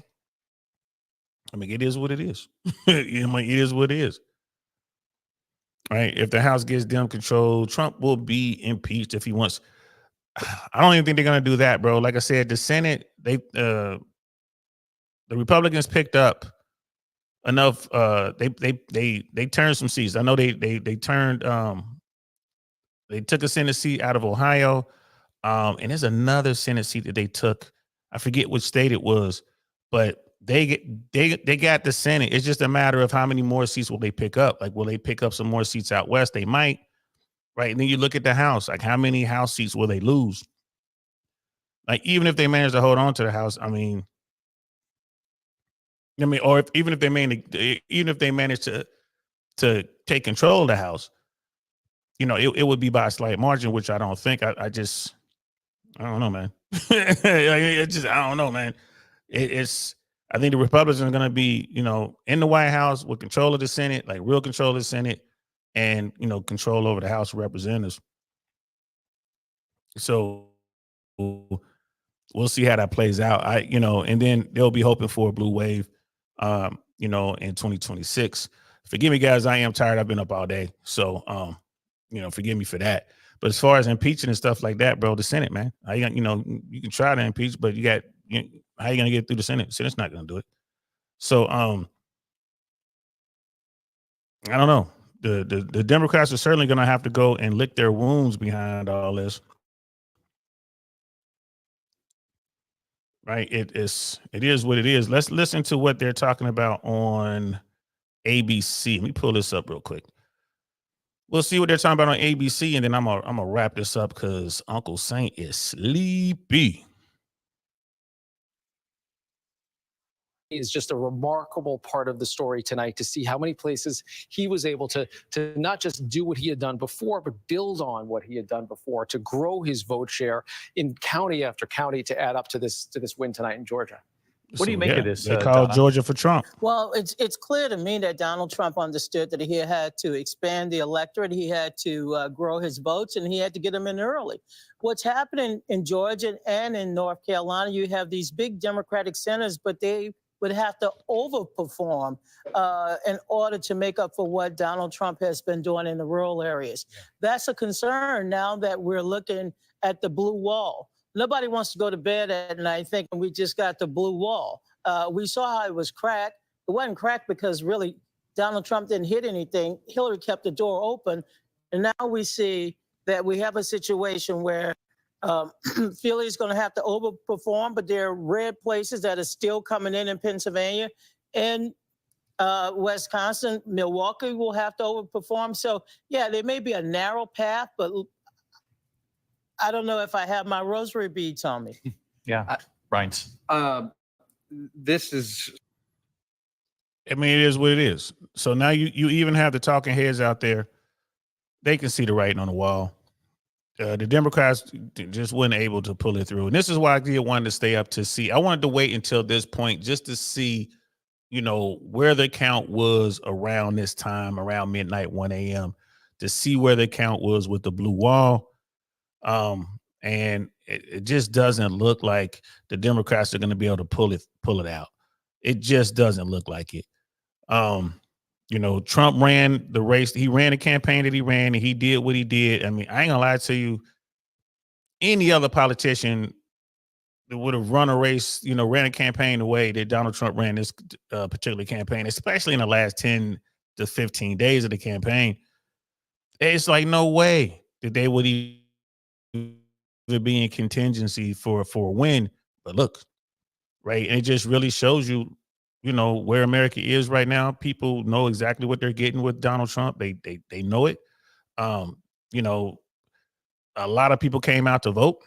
I mean, it is what it is. It is what it is. Right. If the House gets Dem control, Trump will be impeached if he wants. I don't even think they're going to do that, bro. Like I said, the Senate, the Republicans picked up enough. They turned some seats. I know they turned. They took a Senate seat out of Ohio, and there's another Senate seat that they took. I forget which state it was, but they got the Senate. It's just a matter of how many more seats will they pick up. Like, will they pick up some more seats out west? They might, right? And then you look at the House. Like, how many House seats will they lose? Like, even if they manage to hold on to the House, or even if they manage to take control of the House. It would be by a slight margin, which I don't think. I don't know, man. I don't know, man. I think the Republicans are going to be, in the White House with control of the Senate, like real control of the Senate, and, control over the House of Representatives. So we'll see how that plays out. And then they'll be hoping for a blue wave, in 2026. Forgive me, guys. I am tired. I've been up all day. So, forgive me for that. But as far as impeaching and stuff like that, bro, the Senate, man, you can try to impeach, but how are you going to get through the Senate? The Senate's not going to do it. So, I don't know. The Democrats are certainly going to have to go and lick their wounds behind all this. Right. It is what it is. Let's listen to what they're talking about on ABC. Let me pull this up real quick. We'll see what they're talking about on ABC, and then I'm gonna wrap this up because Uncle Saint is sleepy. Is just a remarkable part of the story tonight to see how many places he was able to not just do what he had done before, but build on what he had done before to grow his vote share in county after county to add up to this win tonight in Georgia. What do you make of this? They called Donna? Georgia for Trump. Well, it's clear to me that Donald Trump understood that he had to expand the electorate, he had to grow his votes, and he had to get them in early. What's happening in Georgia and in North Carolina, you have these big Democratic centers, but they would have to overperform in order to make up for what Donald Trump has been doing in the rural areas. Yeah. That's a concern now that we're looking at the blue wall. Nobody wants to go to bed at night thinking we just got the blue wall. We saw how it was cracked. It wasn't cracked because really Donald Trump didn't hit anything. Hillary kept the door open. And now we see that we have a situation where Philly is going to have to overperform, but there are red places that are still coming in Pennsylvania and Wisconsin. Milwaukee will have to overperform. So, yeah, there may be a narrow path, but I don't know if I have my rosary beads on me. Yeah, Ryan's. This is. I mean, it is what it is. So now you even have the talking heads out there. They can see the writing on the wall. The Democrats just weren't able to pull it through. And this is why I did want to stay up to see. I wanted to wait until this point just to see, where the count was around this time, around midnight, 1 a.m., to see where the count was with the blue wall. And it just doesn't look like the Democrats are going to be able to pull it out. It just doesn't look like it. Trump ran the race. He ran the campaign that he ran, and he did what he did. I mean, I ain't gonna lie to you. Any other politician that would have run a race, ran a campaign the way that Donald Trump ran this particular campaign, especially in the last 10 to 15 days of the campaign, it's like no way that they would even be in contingency for a win. But look, right, and it just really shows you, where America is right now. People know exactly what they're getting with Donald Trump. They know it. A lot of people came out to vote.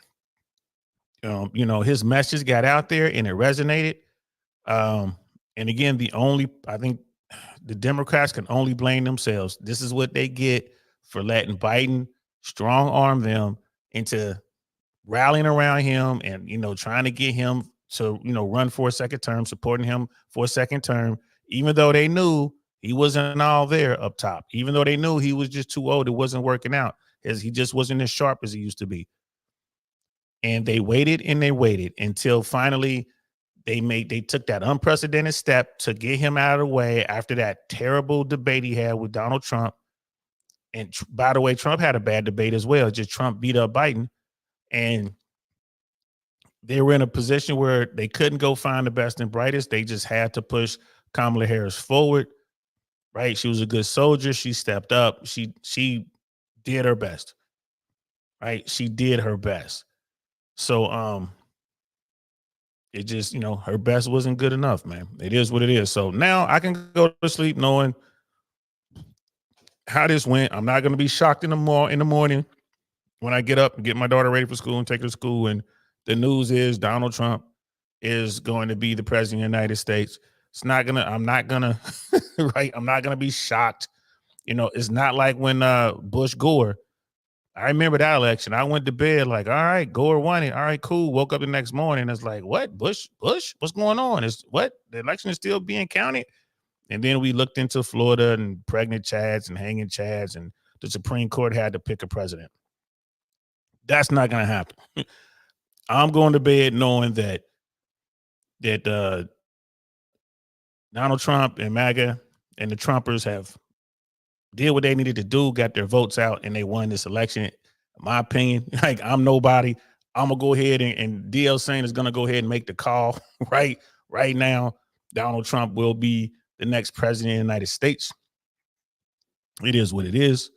His message got out there and it resonated. And again, I think the Democrats can only blame themselves. This is what they get for letting Biden strong arm them into rallying around him and, trying to get him to, run for a second term, supporting him for a second term, even though they knew he wasn't all there up top, even though they knew he was just too old. It wasn't working out, as he just wasn't as sharp as he used to be. And they waited until finally they took that unprecedented step to get him out of the way after that terrible debate he had with Donald Trump. And by the way, Trump had a bad debate as well. Just Trump beat up Biden. And they were in a position where they couldn't go find the best and brightest. They just had to push Kamala Harris forward, right? She was a good soldier. She stepped up. She did her best, right? She did her best. So it just, her best wasn't good enough, man. It is what it is. So now I can go to sleep knowing how this went. I'm not going to be shocked in the morning when I get up and get my daughter ready for school and take her to school, and the news is Donald Trump is going to be the president of the United States. I'm not gonna right. I'm not gonna be shocked. It's not like when Bush Gore. I remember that election. I went to bed like, all right, Gore won it. All right, cool. Woke up the next morning. It's like, what? Bush? What's going on? Is what? The election is still being counted. And then we looked into Florida and pregnant Chads and hanging Chads, and the Supreme Court had to pick a president. That's not gonna happen. I'm going to bed knowing that Donald Trump and MAGA and the Trumpers have did what they needed to do, got their votes out, and they won this election. In my opinion, like I'm nobody. I'm gonna go ahead and DL Saint is gonna go ahead and make the call right now. Donald Trump will be the next president of the United States. It is what it is.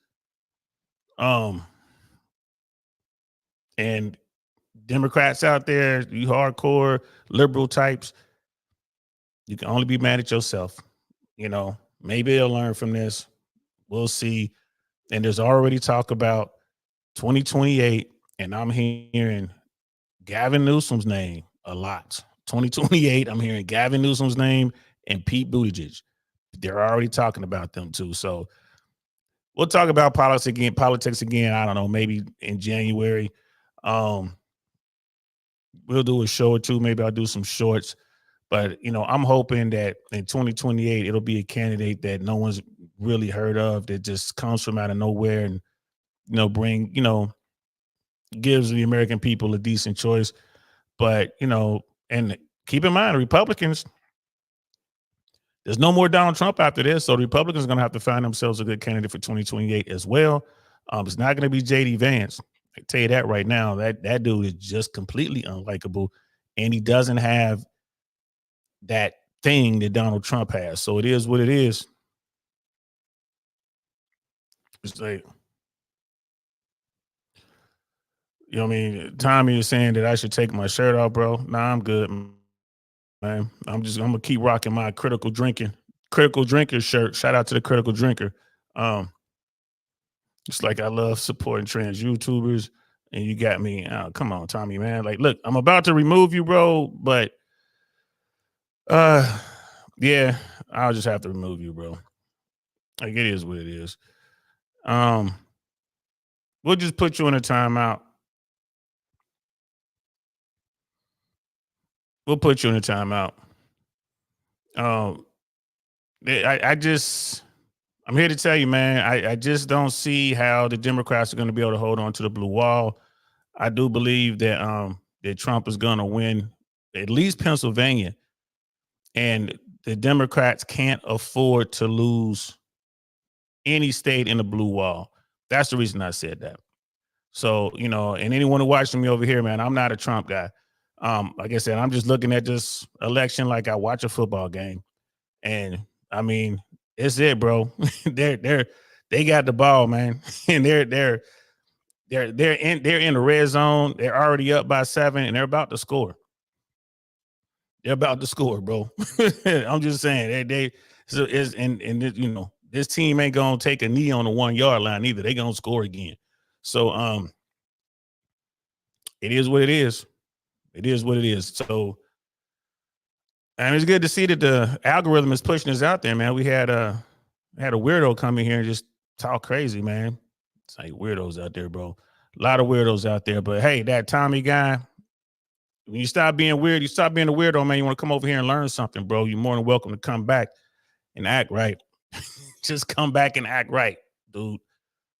And Democrats out there, you hardcore liberal types, you can only be mad at yourself. You know, maybe they'll learn from this. We'll see. And there's already talk about 2028, and I'm hearing Gavin Newsom's name a lot. 2028, I'm hearing Gavin Newsom's name and Pete Buttigieg. They're already talking about them too. So we'll talk about politics again. I don't know, maybe in January. We'll do a show or two. Maybe I'll do some shorts. But, you know, I'm hoping that in 2028, it'll be a candidate that no one's really heard of, that just comes from out of nowhere and, you know, gives the American people a decent choice. But, you know, and keep in mind, Republicans, there's no more Donald Trump after this. So the Republicans are going to have to find themselves a good candidate for 2028 as well. It's not going to be J.D. Vance. I tell you that right now. That dude is just completely unlikable, and he doesn't have that thing that Donald Trump has. So it is what it is. It's like, you know what I mean? Tommy is saying that I should take my shirt off, bro. Nah, I'm good, man. I'm gonna keep rocking my critical drinker shirt. Shout out to the critical drinker. It's like I love supporting trans YouTubers, and you got me. Come on, Tommy, man. Like, look, I'm about to remove you, bro, but yeah, I'll just have to remove you, bro. Like, it is what it is. We'll just put you in a timeout. We'll put you in a timeout. I'm here to tell you, man, I just don't see how the Democrats are going to be able to hold on to the blue wall. I do believe that that Trump is going to win at least Pennsylvania, and the Democrats can't afford to lose any state in the blue wall. That's the reason I said that. So, you know, and anyone who watches me over here, man, I'm not a Trump guy. Like I said, I'm just looking at this election like I watch a football game. And I mean, it's it, bro. They got the ball, man. And they're in the red zone. They're already up by 7, and they're about to score. They're about to score, bro. I'm just saying you know, this team ain't gonna take a knee on the 1 yard line either. They gonna score again. So it is what it is. It is what it is. So, and it's good to see that the algorithm is pushing us out there, man. We had a weirdo come in here and just talk crazy, man. It's like weirdos out there, bro. A lot of weirdos out there. But hey, that Tommy guy, when you stop being weird, you stop being a weirdo, man. You want to come over here and learn something, bro. You're more than welcome to come back and act right. Just come back and act right, dude.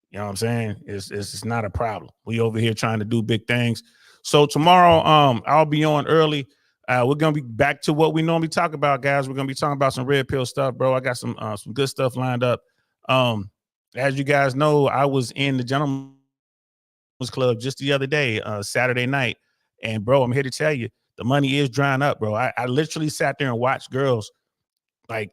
You know what I'm saying? It's not a problem. We over here trying to do big things. So tomorrow, I'll be on early. We're gonna be back to what we normally talk about, guys. We're gonna be talking about some red pill stuff, bro. I got some good stuff lined up. As you guys know, I was in the Gentleman's Club just the other day, Saturday night, and bro, I'm here to tell you, the money is drying up, bro. I literally sat there and watched girls like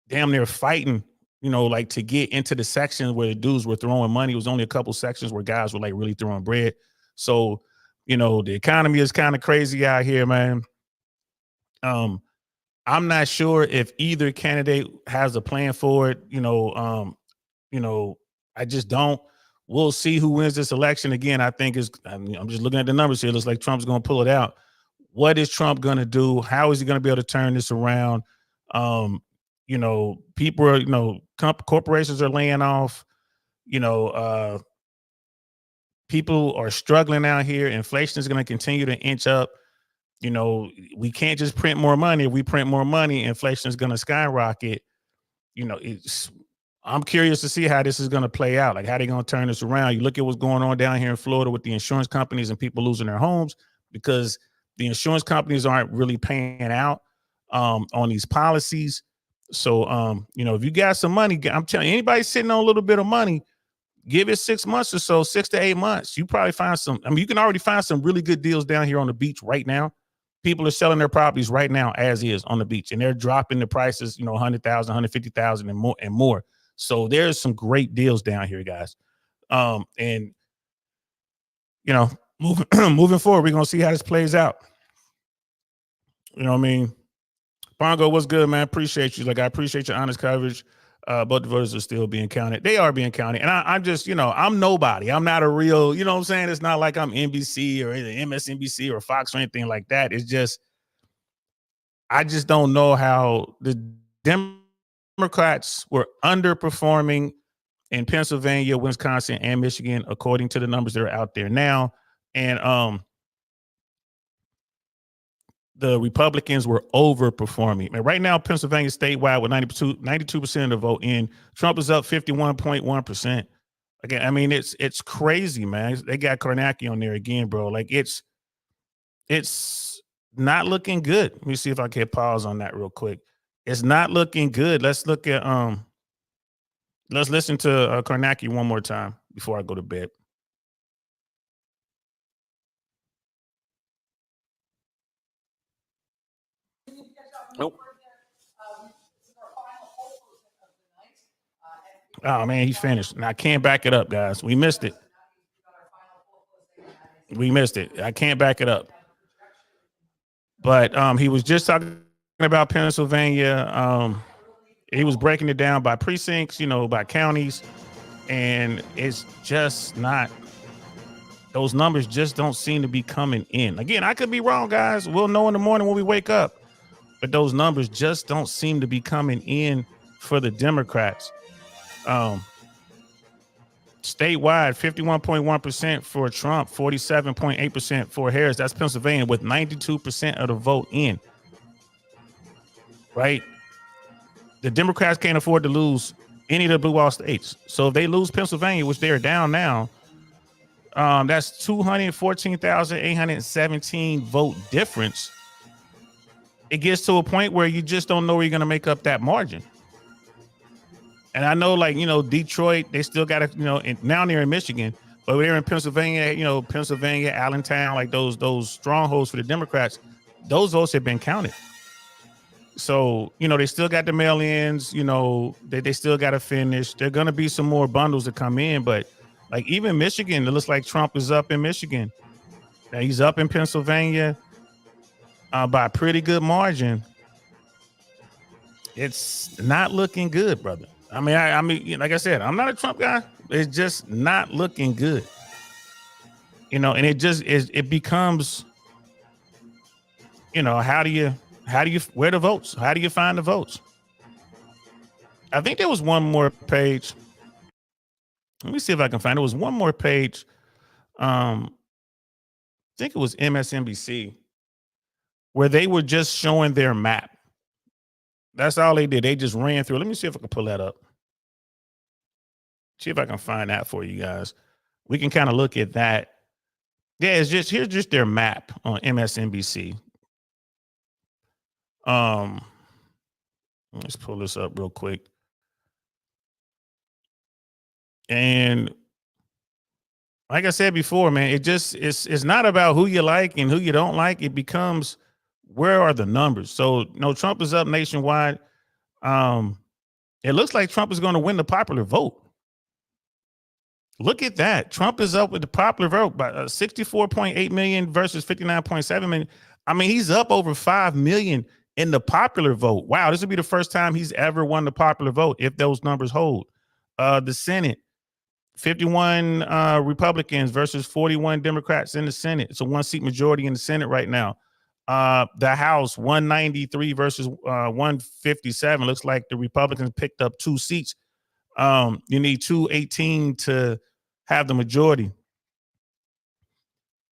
damn near fighting, you know, like to get into the sections where the dudes were throwing money. It was only a couple sections where guys were like really throwing bread. So, you know, the economy is kind of crazy out here, man. I'm not sure if either candidate has a plan for it. You know, I just don't. We'll see who wins this election. Again, I'm just looking at the numbers here. It looks like Trump's going to pull it out. What is Trump going to do? How is he going to be able to turn this around? You know, people are, you know, corporations are laying off. You know, people are struggling out here. Inflation is going to continue to inch up. You know, we can't just print more money. If we print more money, inflation is going to skyrocket. You know, I'm curious to see how this is going to play out. Like, how they going to turn this around? You look at what's going on down here in Florida with the insurance companies and people losing their homes. because the insurance companies aren't really paying out on these policies. So, you know, if you got some money, I'm telling you, anybody sitting on a little bit of money, give it 6 months or so, 6 to 8 months. You probably find some. I mean, you can already find some really good deals down here on the beach right now. People are selling their properties right now as is on the beach, and they're dropping the prices, you know, 100,000, 150,000 and more. So there's some great deals down here, guys. And you know, moving forward, we're gonna see how this plays out. You know what I mean? Bongo, what's good, man? Appreciate you. Like, I appreciate your honest coverage. Both the voters are still being counted. They are being counted. And I'm just, you know, I'm nobody. I'm not a real, you know what I'm saying? It's not like I'm NBC or either MSNBC or Fox or anything like that. It's just, I just don't know how the Democrats were underperforming in Pennsylvania, Wisconsin, and Michigan, according to the numbers that are out there now. And the Republicans were overperforming. And right now, Pennsylvania statewide with 92% of the vote in. Trump is up 51.1%. Again, I mean, it's crazy, man. They got Kornacki on there again, bro. Like, it's not looking good. Let me see if I can pause on that real quick. It's not looking good. Let's look at let's listen to Kornacki one more time before I go to bed. Nope. Oh man, he's finished. And I can't back it up, guys. We missed it. We missed it. I can't back it up. But he was just talking about Pennsylvania. He was breaking it down by precincts, you know, by counties, and it's just not. Those numbers just don't seem to be coming in. Again, I could be wrong, guys. We'll know in the morning when we wake up. But those numbers just don't seem to be coming in for the Democrats. Statewide, 51.1% for Trump, 47.8% for Harris. That's Pennsylvania with 92% of the vote in. Right? The Democrats can't afford to lose any of the blue wall states. So if they lose Pennsylvania, which they're down now, that's 214,817 vote difference. It gets to a point where you just don't know where you're going to make up that margin. And I know, like, you know, Detroit, they still got to, you know, now they're in Michigan, but they're in Pennsylvania, you know, Pennsylvania, Allentown, like those strongholds for the Democrats, those votes have been counted. So, you know, they still got the mail-ins, you know, they still got to finish. There are going to be some more bundles that come in, but like even Michigan, it looks like Trump is up in Michigan. Now he's up in Pennsylvania by a pretty good margin. It's not looking good, brother. I mean, like I said, I'm not a Trump guy. It's just not looking good. You know, and it becomes, you know, where the votes? How do you find the votes? I think there was one more page. Let me see if I can find it. There was one more page. I think it was MSNBC, where they were just showing their map. That's all they did. They just ran through. Let me see if I can pull that up. See if I can find that for you guys. We can kind of look at that. Yeah, here's just their map on MSNBC. Let's pull this up real quick. And like I said before, man, it's not about who you like and who you don't like. It becomes, where are the numbers? So, you know, Trump is up nationwide. It looks like Trump is going to win the popular vote. Look at that. Trump is up with the popular vote by 64.8 million versus 59.7 million. I mean, he's up over 5 million in the popular vote. Wow, this would be the first time he's ever won the popular vote if those numbers hold. The Senate, 51 Republicans versus 41 Democrats in the Senate. It's a 1-seat majority in the Senate right now. The House, 193 versus 157. Looks like the Republicans picked up 2 seats. You need 218 to have the majority.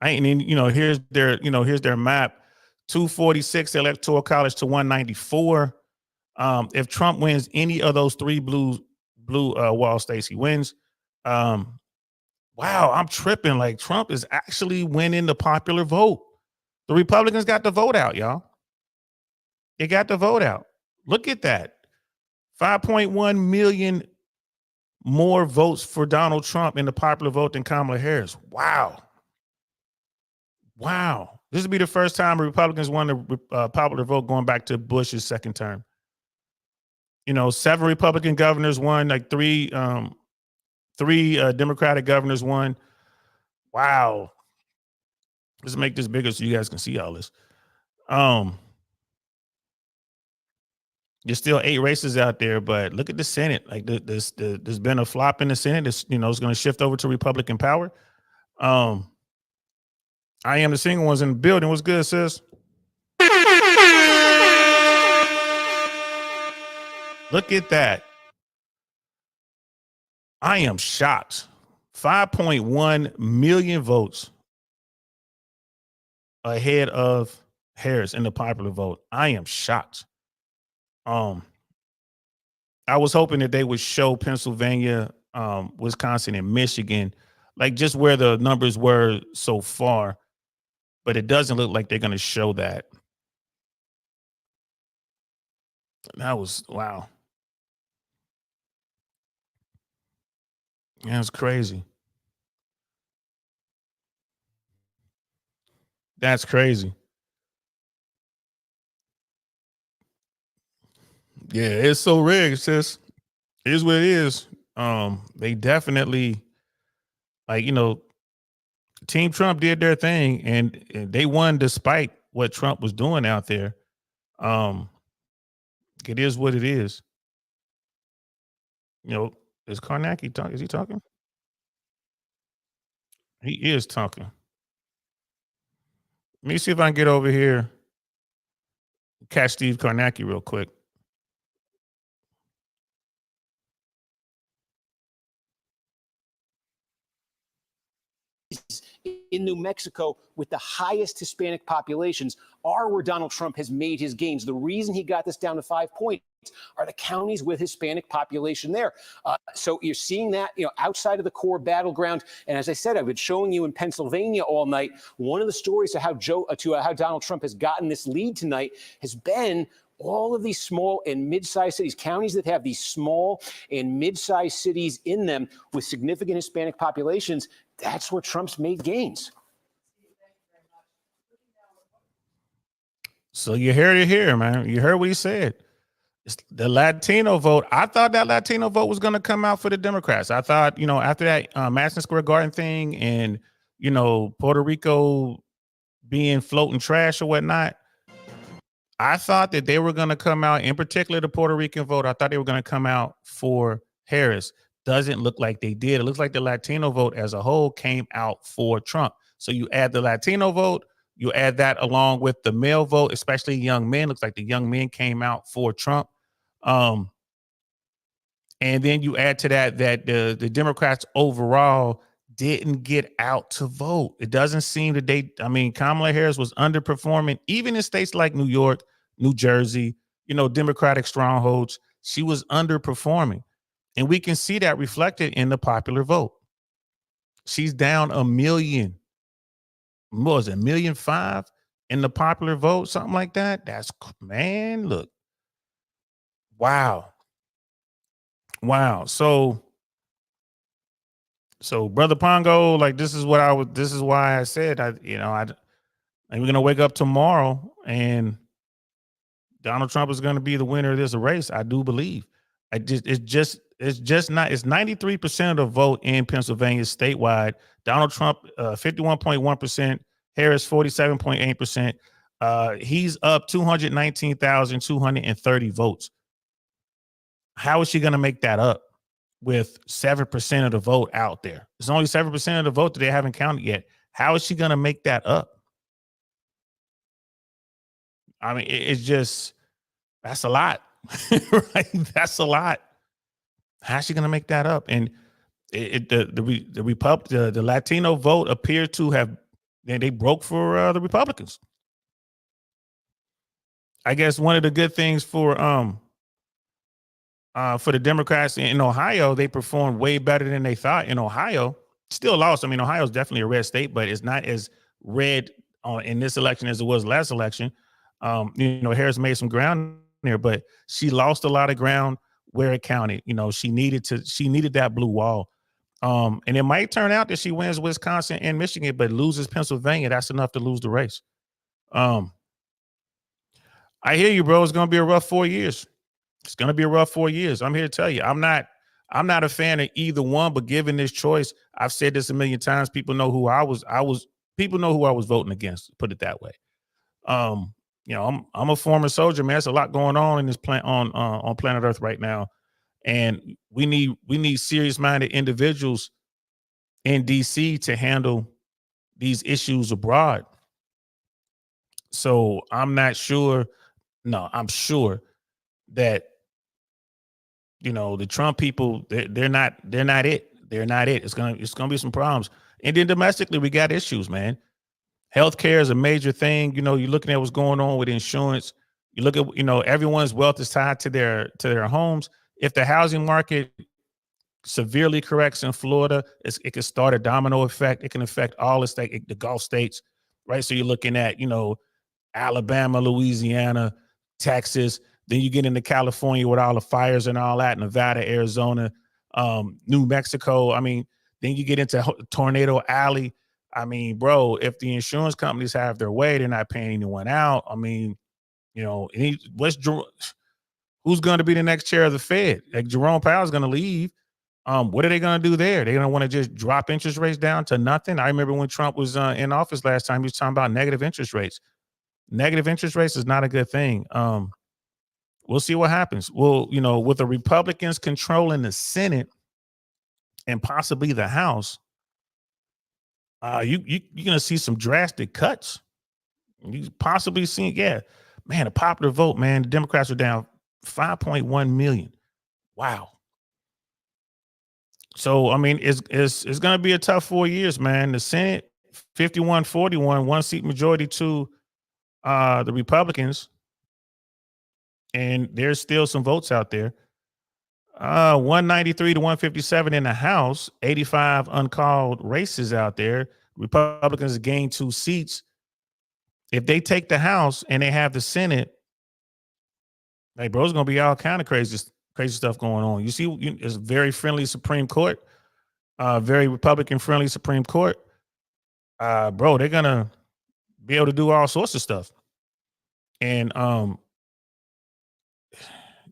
And then, you know, here's their map. 246 Electoral College to 194. If Trump wins any of those 3 blue wall states, he wins. Wow, I'm tripping. Like, Trump is actually winning the popular vote. The Republicans got the vote out, y'all. They got the vote out. Look at that. 5.1 million more votes for Donald Trump in the popular vote than Kamala Harris. Wow. Wow. This would be the first time Republicans won the popular vote going back to Bush's second term. You know, 7 Republican governors won, like three Democratic governors won. Wow. Let's make this bigger so you guys can see all this. There's still 8 races out there, but look at the Senate. Like there's been a flop in the Senate. It's, you know, it's going to shift over to Republican power. I am the single ones in the building. What's good, sis? Look at that. I am shocked. 5.1 million votes ahead of Harris in the popular vote. I am shocked. I was hoping that they would show Pennsylvania, Wisconsin, and Michigan, like just where the numbers were so far, but it doesn't look like they're going to show that. That was, wow. That's crazy. That's crazy. Yeah, it's so rigged, sis. It is what it is. They definitely, like, you know, Team Trump did their thing and they won despite what Trump was doing out there. It is what it is. You know, is Karnacki talking? Is he talking? He is talking. Let me see if I can get over here. Catch Steve Karnacki real quick. In New Mexico with the highest Hispanic populations are where Donald Trump has made his gains. The reason he got this down to 5 points are the counties with Hispanic population there. So you're seeing that, you know, outside of the core battleground. And as I said, I've been showing you in Pennsylvania all night. One of the stories of how Donald Trump has gotten this lead tonight has been all of these small and mid-sized cities, counties that have these small and mid-sized cities in them with significant Hispanic populations. That's where Trump's made gains. So you heard it here, man. You heard what he said. It's the Latino vote. I thought that Latino vote was going to come out for the Democrats. I thought, you know, after that Madison Square Garden thing and, you know, Puerto Rico being floating trash or whatnot, I thought that they were going to come out, in particular the Puerto Rican vote. I thought they were going to come out for Harris. Doesn't look like they did. It looks like the Latino vote as a whole came out for Trump. So you add the Latino vote, you add that along with the male vote, especially young men. Looks like the young men came out for Trump. And then you add to that the Democrats overall didn't get out to vote. It doesn't seem that Kamala Harris was underperforming, even in states like New York, New Jersey, you know, Democratic strongholds. She was underperforming. And we can see that reflected in the popular vote. She's down 1 million. What was it, 1.5 million in the popular vote? Something like that. That's, man, look. Wow. Wow. So Brother Pongo, like, this is why I said, we're going to wake up tomorrow and Donald Trump is going to be the winner of this race. I do believe. It's 93% of the vote in Pennsylvania statewide. Donald Trump, 51.1%, Harris, 47.8%. He's up 219,230 votes. How is she going to make that up with 7% of the vote out there? It's only 7% of the vote that they haven't counted yet. How is she going to make that up? I mean, it's just, that's a lot, right? That's a lot. How's she going to make that up? And the Latino vote appeared to have, they broke for the Republicans. I guess one of the good things for the Democrats in Ohio, they performed way better than they thought in Ohio. Still lost. I mean, Ohio is definitely a red state, but it's not as red in this election as it was last election. Harris made some ground there, but she lost a lot of ground where it counted. She needed that blue wall. And it might turn out that she wins Wisconsin and Michigan, but loses Pennsylvania. That's enough to lose the race. I hear you, bro. It's going to be a rough 4 years. It's going to be a rough 4 years. I'm here to tell you, I'm not a fan of either one, but given this choice, I've said this a million times. People know who I was voting against, put it that way. I'm a former soldier, man. There's a lot going on in this on planet Earth right now. And we need serious-minded individuals in DC to handle these issues abroad. So I'm not sure. No, I'm sure that the Trump people, they're not it. They're not it. It's gonna be some problems. And then domestically, we got issues, man. Healthcare is a major thing. You're looking at what's going on with insurance. You look at, everyone's wealth is tied to their homes. If the housing market severely corrects in Florida, it can start a domino effect. It can affect all the Gulf states, right? So you're looking at, Alabama, Louisiana, Texas. Then you get into California with all the fires and all that, Nevada, Arizona, New Mexico. I mean, then you get into Tornado Alley. I mean, bro, if the insurance companies have their way, they're not paying anyone out. I mean, who's going to be the next chair of the Fed? Like Jerome Powell's going to leave. What are they going to do there? They're going to want to just drop interest rates down to nothing. I remember when Trump was in office last time, he was talking about negative interest rates. Negative interest rates is not a good thing. We'll see what happens. Well, with the Republicans controlling the Senate and possibly the House, you're going to see some drastic cuts. You possibly see, man, a popular vote, man. The Democrats are down 5.1 million. Wow. So, I mean, it's going to be a tough 4 years, man. The Senate, 51-41, one seat majority to the Republicans. And there's still some votes out there. 193 to 157 in the House, 85 uncalled races out there. Republicans gained 2 seats. If they take the House and they have the Senate, hey, bro, it's going to be all kind of crazy stuff going on. You see, it's a very friendly Supreme Court, very Republican-friendly Supreme Court. Bro, they're going to be able to do all sorts of stuff. And,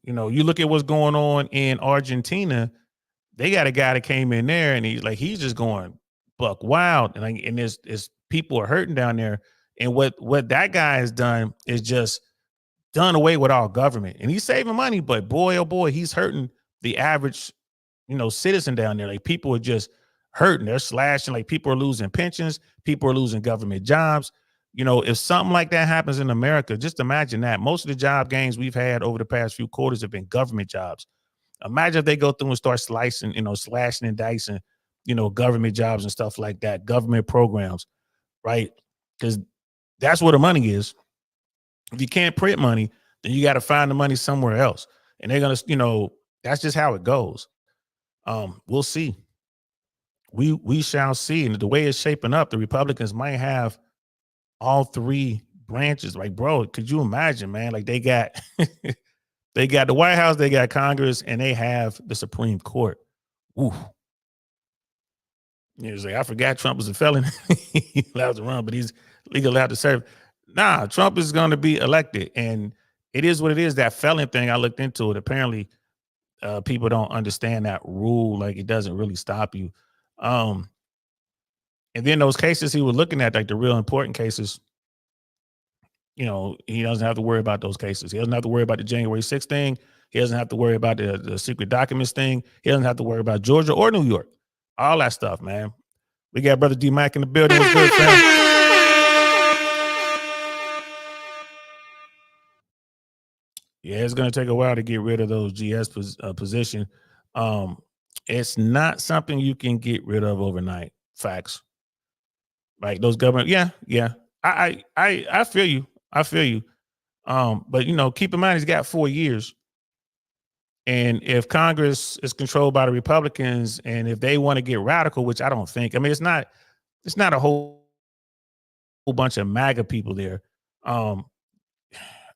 you look at what's going on in Argentina, they got a guy that came in there and he's just going buck wild. And there's people are hurting down there. And what that guy has done is just done away with all government. And he's saving money, but boy, oh boy, he's hurting the average, citizen down there. Like people are just hurting. They're slashing. Like people are losing pensions. People are losing government jobs. If something like that happens in America, just imagine that. Most of the job gains we've had over the past few quarters have been government jobs. Imagine if they go through and start slicing, slashing and dicing, government jobs and stuff like that, government programs, right? Because that's where the money is. If you can't print money, then you got to find the money somewhere else. And they're going to, that's just how it goes. We'll see. We shall see. And the way it's shaping up, the Republicans might have all 3 branches. Like, bro, could you imagine, man? Like they got the White House, they got Congress, and they have the Supreme Court. Ooh. It's like, I forgot Trump was a felon. He's allowed to run, but he's legally allowed to serve. Nah, Trump is going to be elected. And it is what it is. That felon thing, I looked into it. Apparently, people don't understand that rule. Like, it doesn't really stop you. And then those cases he was looking at, like the real important cases, he doesn't have to worry about those cases. He doesn't have to worry about the January 6th thing. He doesn't have to worry about the secret documents thing. He doesn't have to worry about Georgia or New York. All that stuff, man. We got Brother D Mac in the building. What's good, fam? Yeah, it's going to take a while to get rid of those GS position. It's not something you can get rid of overnight. Facts. Like those government. Yeah. I feel you. But keep in mind, he's got 4 years. And if Congress is controlled by the Republicans, and if they want to get radical, which I don't think, I mean, it's not a whole bunch of MAGA people there.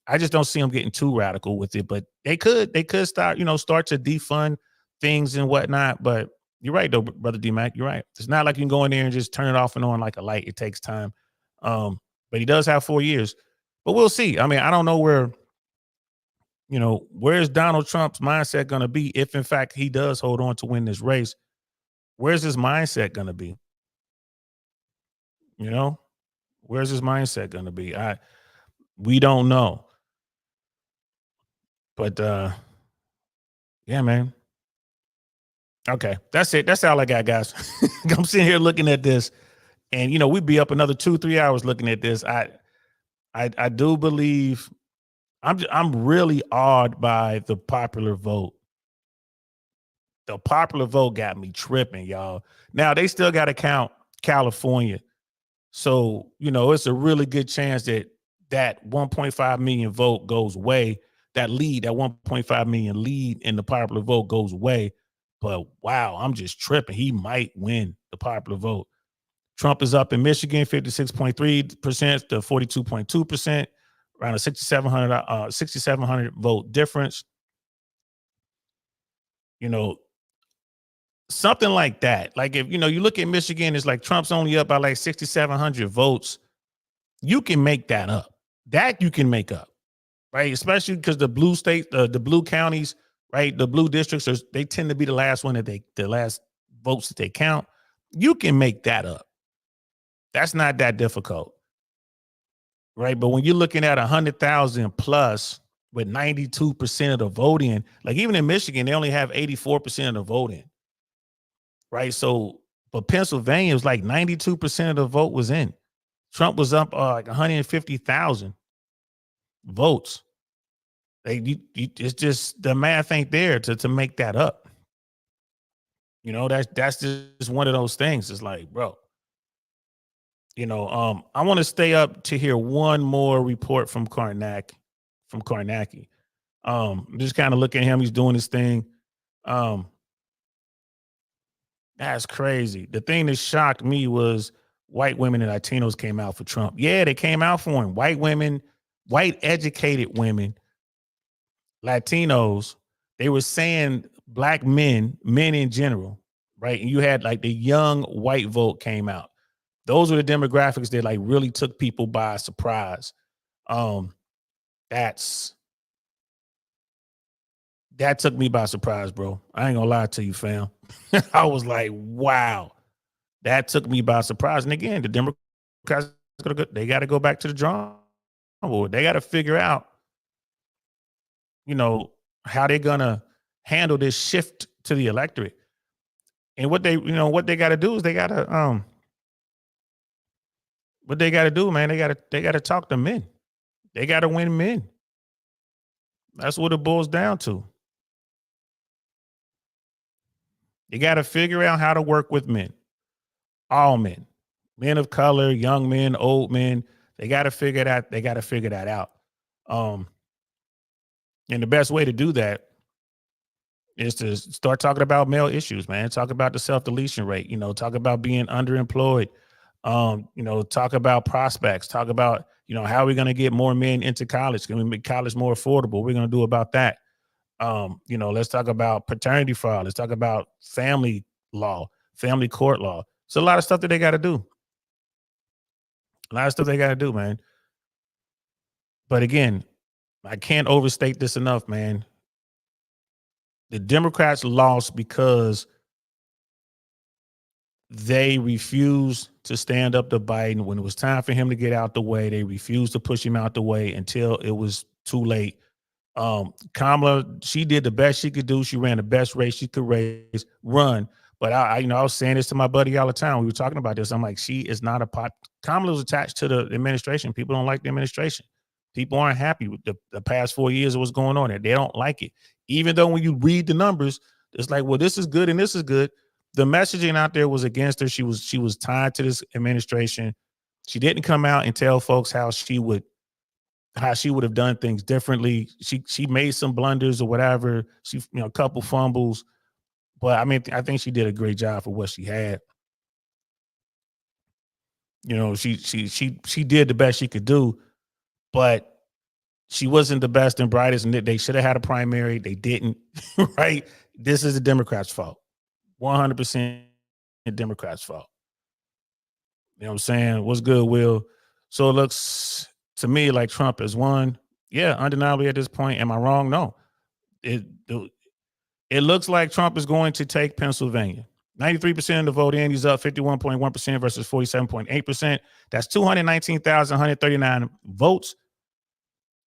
I just don't see them getting too radical with it, but they could start to defund things and whatnot. But you're right though, brother D-Mac, you're right. It's not like you can go in there and just turn it off and on like a light. It takes time. But he does have 4 years, but we'll see. I mean, I don't know where's Donald Trump's mindset going to be if in fact he does hold on to win this race. Where's his mindset going to be? Where's his mindset going to be? We don't know. But yeah, man. Okay, that's it. That's all I got, guys. I'm sitting here looking at this, and we'd be up another 2-3 hours looking at this. I do believe I'm really awed by the popular vote. The popular vote got me tripping, y'all. Now they still got to count California. So, it's a really good chance that 1.5 million vote goes away. That 1.5 million lead in the popular vote goes away. But wow, I'm just tripping. He might win the popular vote. Trump is up in Michigan, 56.3% to 42.2%, around a 6,700 vote difference. Something like that. Like if you look at Michigan, it's like Trump's only up by like 6,700 votes. You can make that up. That you can make up, right? Especially because the blue states, the blue counties, right? The blue districts, they tend to be the last one the last votes that they count. You can make that up. That's not that difficult, right? But when you're looking at 100,000 plus with 92% of the voting, like even in Michigan, they only have 84% of the voting, right? So, but Pennsylvania was like 92% of the vote was in. Trump was up like 150,000 votes. It's just the math ain't there to make that up. That's just one of those things. It's like, bro, I want to stay up to hear one more report from Karnacki. Just kind of look at him. He's doing his thing. That's crazy. The thing that shocked me was white women and Latinos came out for Trump. Yeah, they came out for him. White women, white educated women, Latinos, they were saying black men in general, right? And you had like the young white vote came out. Those were the demographics that like really took people by surprise. That took me by surprise, bro. I ain't gonna lie to you, fam. I was like, wow. That took me by surprise. And again, the Democrats, they got to go back to the drawing board. They got to figure out, how they're going to handle this shift to the electorate. And what they got to do is they got to, what they got to do, man, they got to talk to men. They got to win men. That's what it boils down to. You got to figure out how to work with men. All men, men of color, young men, old men, they got to figure that. They got to figure that out. And the best way to do that is to start talking about male issues, man. Talk about the self-deletion rate, talk about being underemployed, talk about prospects, talk about, how are we going to get more men into college? Can we make college more affordable? What are we going to do about that? Let's talk about paternity fraud. Let's talk about family law, family court law. It's a lot of stuff that they got to do. A lot of stuff they got to do, man. But again, I can't overstate this enough, man. The Democrats lost because they refused to stand up to Biden. When it was time for him to get out the way, they refused to push him out the way until it was too late. Kamala, she did the best she could do. She ran the best race she could run. But I was saying this to my buddy all the time. We were talking about this. I'm like, she is not a pot. Kamala was attached to the administration. People don't like the administration. People aren't happy with the past 4 years of what's going on there. They don't like it. Even though when you read the numbers, it's like, well, this is good and this is good. The messaging out there was against her. She was tied to this administration. She didn't come out and tell folks how she would have done things differently. She made some blunders or whatever. She, a couple fumbles. But I mean, I think she did a great job for what she had. You know, she did the best she could do, but she wasn't the best and brightest, and they should have had a primary. They didn't, right? This is the Democrats' fault. 100% the Democrats' fault. You know what I'm saying? What's good, Will? So it looks to me like Trump has won. Yeah, undeniably at this point. Am I wrong? No. It looks like Trump is going to take Pennsylvania. 93% of the vote in. He's up 51.1% versus 47.8%. That's 219,139 votes.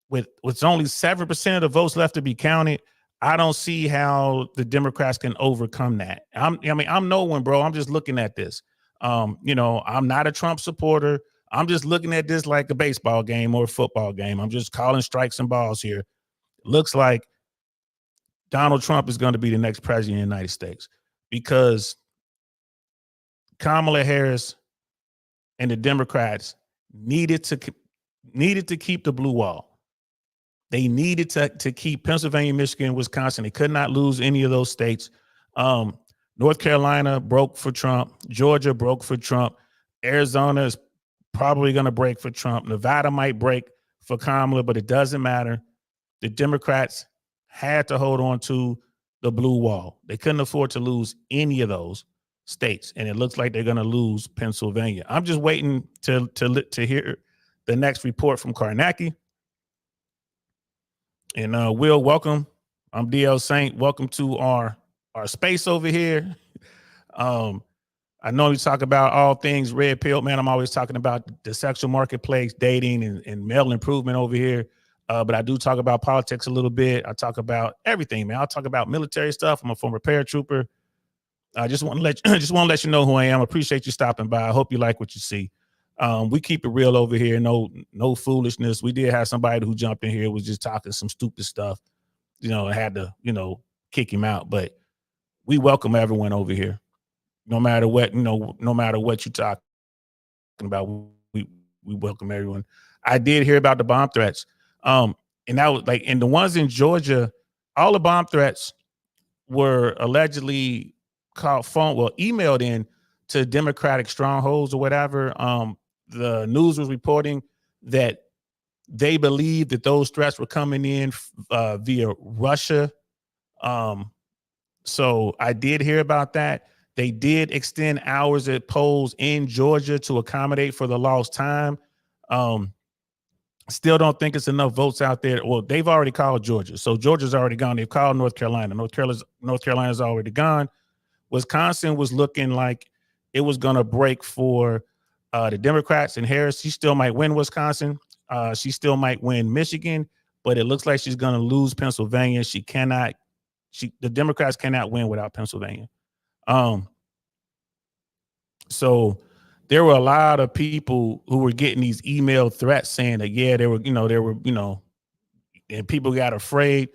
With only 7% of the votes left to be counted, I don't see how the Democrats can overcome that. I'm no one, bro. I'm just looking at this. You know, I'm not a Trump supporter. I'm just looking at this like a baseball game or a football game. I'm just calling strikes and balls here. Looks like Donald Trump is going to be the next president of the United States because Kamala Harris and the Democrats needed to keep the blue wall. They needed to keep Pennsylvania, Michigan, Wisconsin. They could not lose any of those states. North Carolina broke for Trump. Georgia broke for Trump. Arizona is probably going to break for Trump. Nevada might break for Kamala, but it doesn't matter. The Democrats had to hold on to the blue wall. They couldn't afford to lose any of those states, and it looks like they're going to lose Pennsylvania. I'm just waiting to hear the next report from Karnacki. And Will, welcome. I'm DL Saint. Welcome to our space over here. I know you talk about all things red pill, man. I'm always talking about the sexual marketplace, dating, and male improvement over here. But I do talk about politics a little bit. I talk about everything, man. I'll talk about military stuff. I'm a former paratrooper. I just want to let you know who I am. I appreciate you stopping by. I hope you like what you see. We keep it real over here. No foolishness. We did have somebody who jumped in here, was just talking some stupid stuff, you know, and had to, kick him out. But we welcome everyone over here. No matter what, no matter what you're talking about, we welcome everyone. I did hear about the bomb threats. And that was and the ones in Georgia, all the bomb threats were allegedly emailed in to Democratic strongholds or whatever. The news was reporting that they believed that those threats were coming in via Russia. So I did hear about that. They did extend hours at polls in Georgia to accommodate for the lost time. Still don't think it's enough votes out there. Well, they've already called Georgia. So Georgia's already gone. They've called North Carolina. North Carolina's already gone. Wisconsin was looking like it was going to break for the Democrats and Harris. She still might win Wisconsin. She still might win Michigan, but it looks like she's going to lose Pennsylvania. The Democrats cannot win without Pennsylvania. So there were a lot of people who were getting these email threats saying that, yeah, and people got afraid,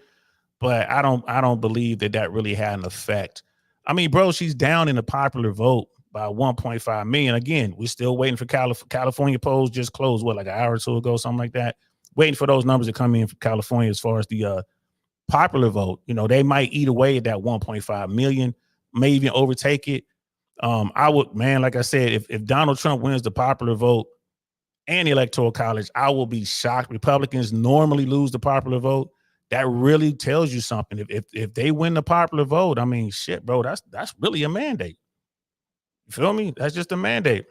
but I don't believe that really had an effect. I mean, bro, she's down in the popular vote by 1.5 million. Again, we're still waiting for California polls just closed, like an hour or two ago, something like that. Waiting for those numbers to come in from California as far as the popular vote. They might eat away at that 1.5 million, may even overtake it. I would, man, like I said, if Donald Trump wins the popular vote and the Electoral College, I will be shocked. Republicans normally lose the popular vote. That really tells you something. If they win the popular vote, I mean, shit, bro, that's really a mandate. You feel me? That's just a mandate.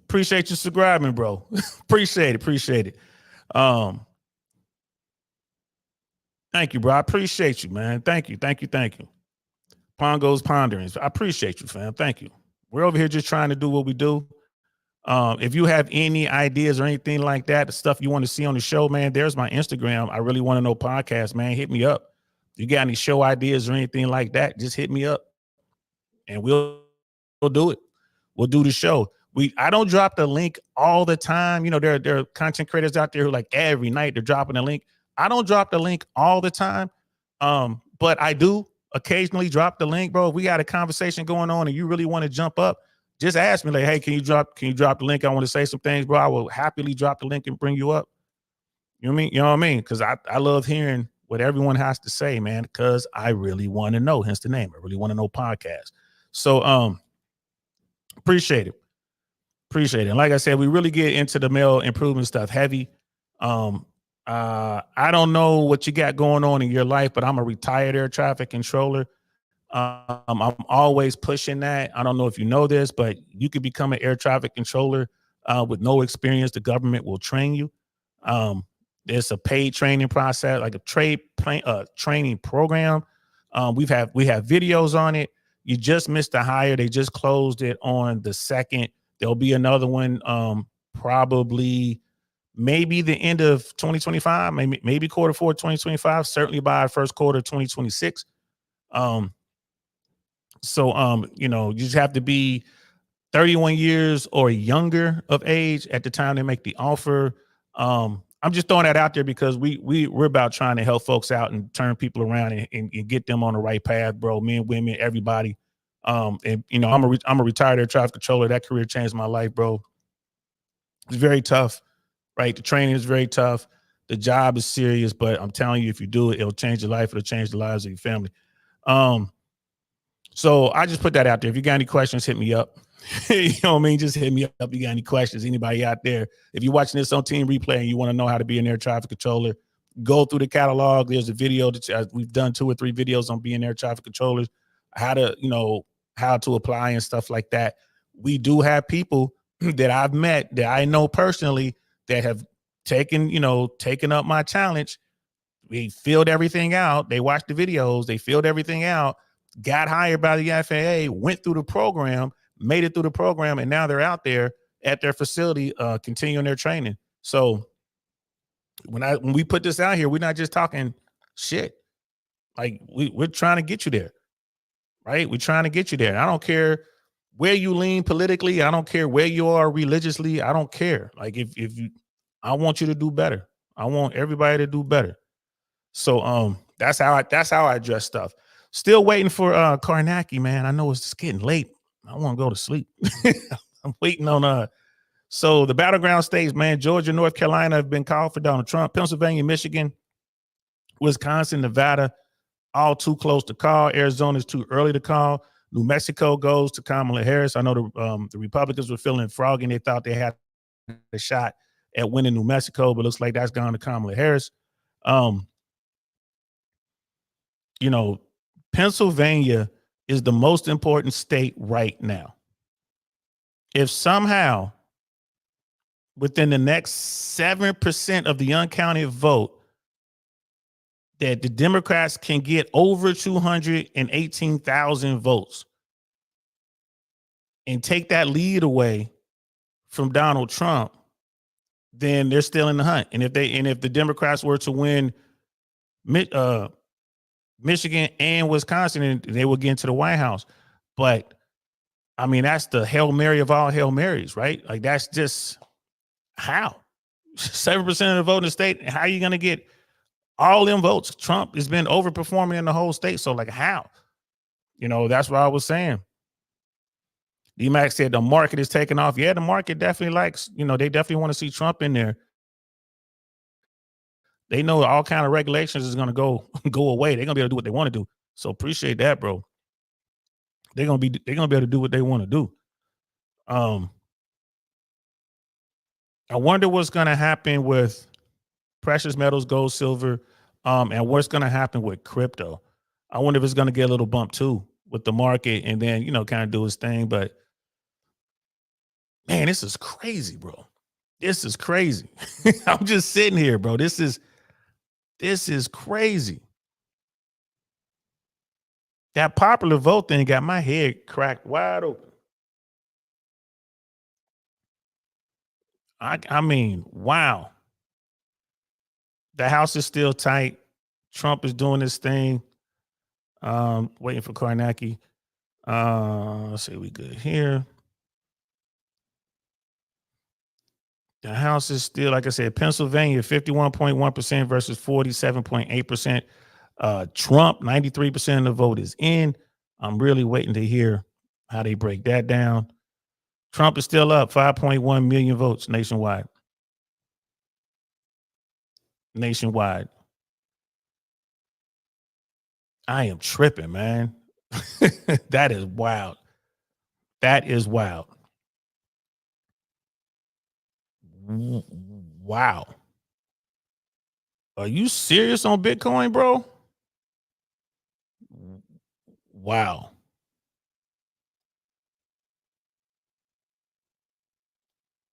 Appreciate you subscribing, bro. Appreciate it. Thank you, bro. I appreciate you, man. Thank you. Pongo's Ponderings. I appreciate you, fam. Thank you. We're over here just trying to do what we do. If you have any ideas or anything like that, the stuff you want to see on the show, man, there's my Instagram. I really want to know podcast, man. Hit me up. If you got any show ideas or anything like that, just hit me up and we'll do it. We'll do the show. I don't drop the link all the time. There are content creators out there who every night they're dropping a link. I don't drop the link all the time. But I do occasionally drop the link, bro. If we got a conversation going on and you really want to jump up, just ask me, hey, can you drop the link? I want to say some things, bro. I will happily drop the link and bring you up. You know what I mean? Because I love hearing what everyone has to say, man, because I really want to know. Hence the name. I really want to know podcast. So appreciate it. Appreciate it. And like I said, we really get into the mail improvement stuff heavy. I don't know what you got going on in your life, but I'm a retired air traffic controller. I'm always pushing that. I don't know if you know this, but you could become an air traffic controller with no experience. The government will train you. There's a paid training process, like a training program. We have videos on it. You just missed the hire. They just closed it on the 2nd. There'll be another one probably maybe the end of 2025, maybe quarter 4 2025, certainly by first quarter 2026. You know, you just have to be 31 years or younger of age at the time they make the offer. I'm just throwing that out there because we're about trying to help folks out and turn people around and get them on the right path, bro. Men, women, everybody. And you know, I'm a retired air traffic controller. That career changed my life, bro. It's very tough, right? The training is very tough. The job is serious, but I'm telling you, if you do it, it'll change your life. It'll change the lives of your family. So I just put that out there. If you got any questions, hit me up. You know what I mean? Just hit me up. You got any questions? Anybody out there? If you're watching this on Team Replay and you want to know how to be an air traffic controller, go through the catalog. There's a video that we've done 2 or 3 videos on being air traffic controllers, how to apply and stuff like that. We do have people that I've met that I know personally that have taken up my challenge. We filled everything out. They watched the videos. They filled everything out, got hired by the FAA, went through the program, made it through the program, and now they're out there at their facility continuing their training. So when we put this out here, we're not just talking shit. Like we're trying to get you there, right? We're trying to get you there. I don't care where you lean politically. I don't care where you are religiously. I don't care. Like I want you to do better. I want everybody to do better. So that's how I address stuff. Still waiting for Karnacki, man. I know it's getting late. I want to go to sleep. I'm waiting on so the battleground states, man, Georgia, North Carolina have been called for Donald Trump. Pennsylvania, Michigan, Wisconsin, Nevada, all too close to call. Arizona is too early to call. New Mexico goes to Kamala Harris. I know the Republicans were feeling froggy and they thought they had a shot at winning New Mexico, but looks like that's gone to Kamala Harris. You know, Pennsylvania is the most important state right now. If somehow within the next 7% of the uncounted vote that the Democrats can get over 218,000 votes and take that lead away from Donald Trump, then they're still in the hunt. And if the Democrats were to win Michigan and Wisconsin, they will get into the White House. But I mean, that's the Hail Mary of all Hail Marys, right? Like that's just how 7% of the vote in the state. How are you going to get all them votes? Trump has been overperforming in the whole state. So like how? You know, that's what I was saying. D-Max said the market is taking off. Yeah, the market definitely likes, they definitely want to see Trump in there. They know all kind of regulations is going to go away. They're going to be able to do what they want to do. So appreciate that, bro. They're going to be able to do what they want to do. I wonder what's going to happen with precious metals, gold, silver, and what's going to happen with crypto. I wonder if it's going to get a little bump too with the market and then, kind of do its thing. But man, this is crazy, bro. This is crazy. I'm just sitting here, bro. This is crazy. That popular vote thing got my head cracked wide open. I mean, wow. The House is still tight. Trump is doing this thing. Waiting for Karnacki. Let's see, we good here. The House is still, like I said, Pennsylvania, 51.1% versus 47.8%. Trump, 93% of the vote is in. I'm really waiting to hear how they break that down. Trump is still up, 5.1 million votes nationwide. I am tripping, man. That is wild. Wow. Are you serious on Bitcoin, bro? Wow.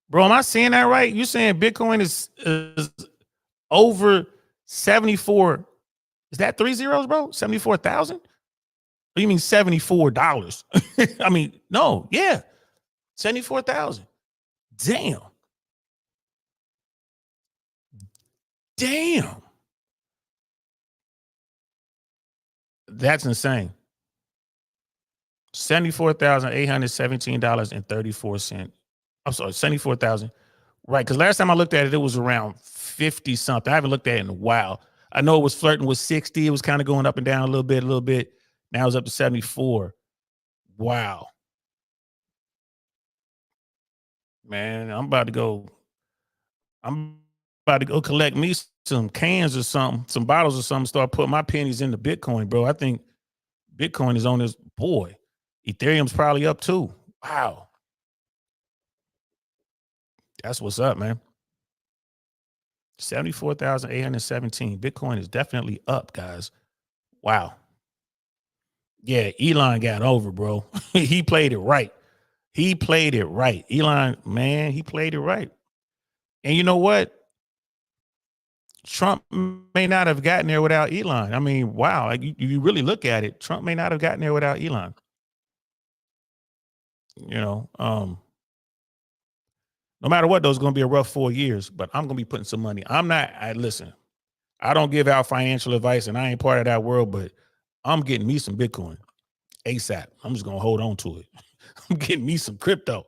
Bro, am I saying that right? You saying Bitcoin is over 74? Is that 3 zeros, bro? 74,000? Or you mean $74? I mean, no, yeah. 74,000. Damn. Damn. That's insane. $74,817.34. I'm sorry, 74,000. Right, because last time I looked at it, it was around 50 something. I haven't looked at it in a while. I know it was flirting with 60. It was kind of going up and down a little bit. Now it's up to 74. Wow. Man, I'm about to go collect me some cans or something, some bottles or something, start putting my pennies into Bitcoin, bro. I think Bitcoin is on this boy. Ethereum's probably up too. Wow. That's what's up, man. 74,817. Bitcoin is definitely up, guys. Wow. Yeah, Elon got over, bro. He played it right. Elon, man, he played it right. And you know what? Trump may not have gotten there without Elon. I mean, wow. Like you really look at it, Trump may not have gotten there without Elon. No matter what, though, it's going to be a rough 4 years, but I'm going to be putting some money. Listen, I don't give out financial advice and I ain't part of that world, but I'm getting me some Bitcoin ASAP. I'm just going to hold on to it. I'm getting me some crypto.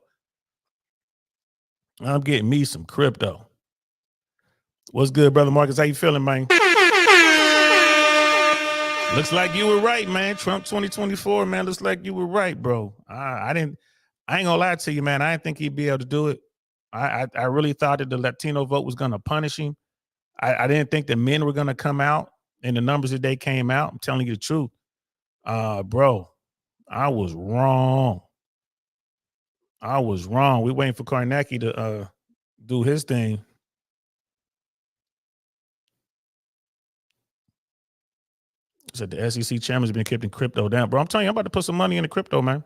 What's good, brother Marcus? How you feeling, man? Looks like you were right, man. Trump 2024, man. Looks like you were right, bro. I ain't gonna lie to you, man. I didn't think he'd be able to do it. I really thought that the Latino vote was gonna punish him. I didn't think the men were gonna come out, and the numbers that they came out. I'm telling you the truth, bro. I was wrong. We're waiting for Karnacki to do his thing. Said the SEC chairman's been keeping crypto down, bro. I'm telling you, I'm about to put some money in the crypto, man.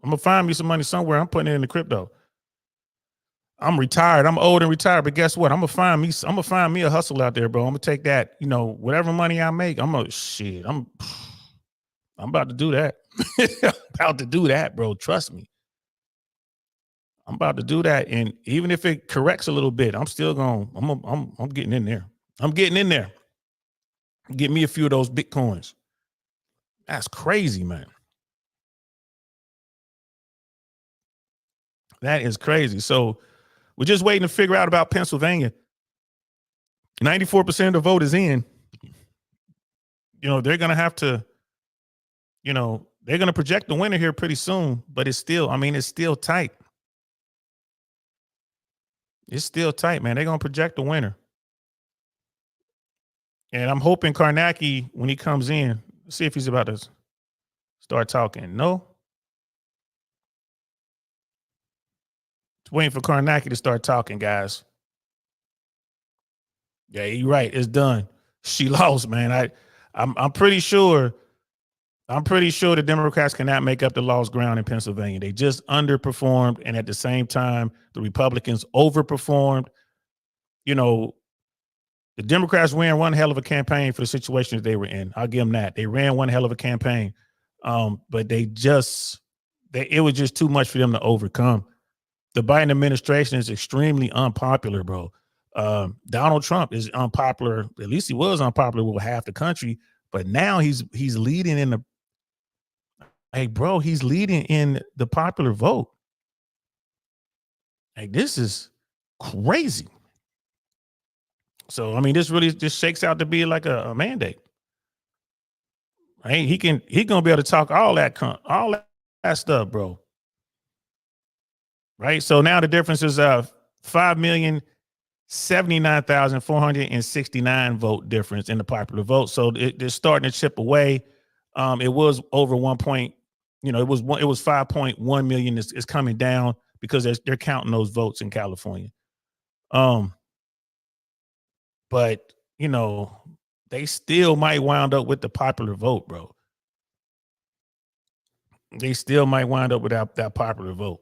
I'm gonna find me some money somewhere. I'm putting it in the crypto. I'm retired. I'm old and retired, but guess what? I'm gonna find me a hustle out there, bro. I'm gonna take that, whatever money I make. I'm about to do that. I'm about to do that, bro. Trust me. I'm about to do that, and even if it corrects a little bit, I'm still going. I'm getting in there. Get me a few of those Bitcoins. That's crazy, man. That is crazy. So we're just waiting to figure out about Pennsylvania. 94% of the vote is in. They're going to have to, they're going to project the winner here pretty soon, but it's still tight. It's still tight, man. They're going to project the winner. And I'm hoping Karnacki, when he comes in, see if he's about to start talking. No? Just waiting for Karnacki to start talking, guys. Yeah, you're right. It's done. She lost, man. I'm pretty sure the Democrats cannot make up the lost ground in Pennsylvania. They just underperformed, and at the same time, the Republicans overperformed. The Democrats ran one hell of a campaign for the situation that they were in. I'll give them that. They ran one hell of a campaign, but it was just too much for them to overcome. The Biden administration is extremely unpopular, bro. Donald Trump is unpopular. At least he was unpopular with half the country, but now he's leading in the. Hey, bro, he's leading in the popular vote. Like, this is crazy. So, I mean, this really just shakes out to be like a mandate. Right? He gonna be able to talk all that stuff, bro. Right? So now the difference is 5,079,469 vote difference in the popular vote. So they're starting to chip away. It was over 1 point, it was 5.1 million. It's coming down because they're counting those votes in California. Um, but you know, they still might wind up with the popular vote, bro. They still might wind up with that popular vote.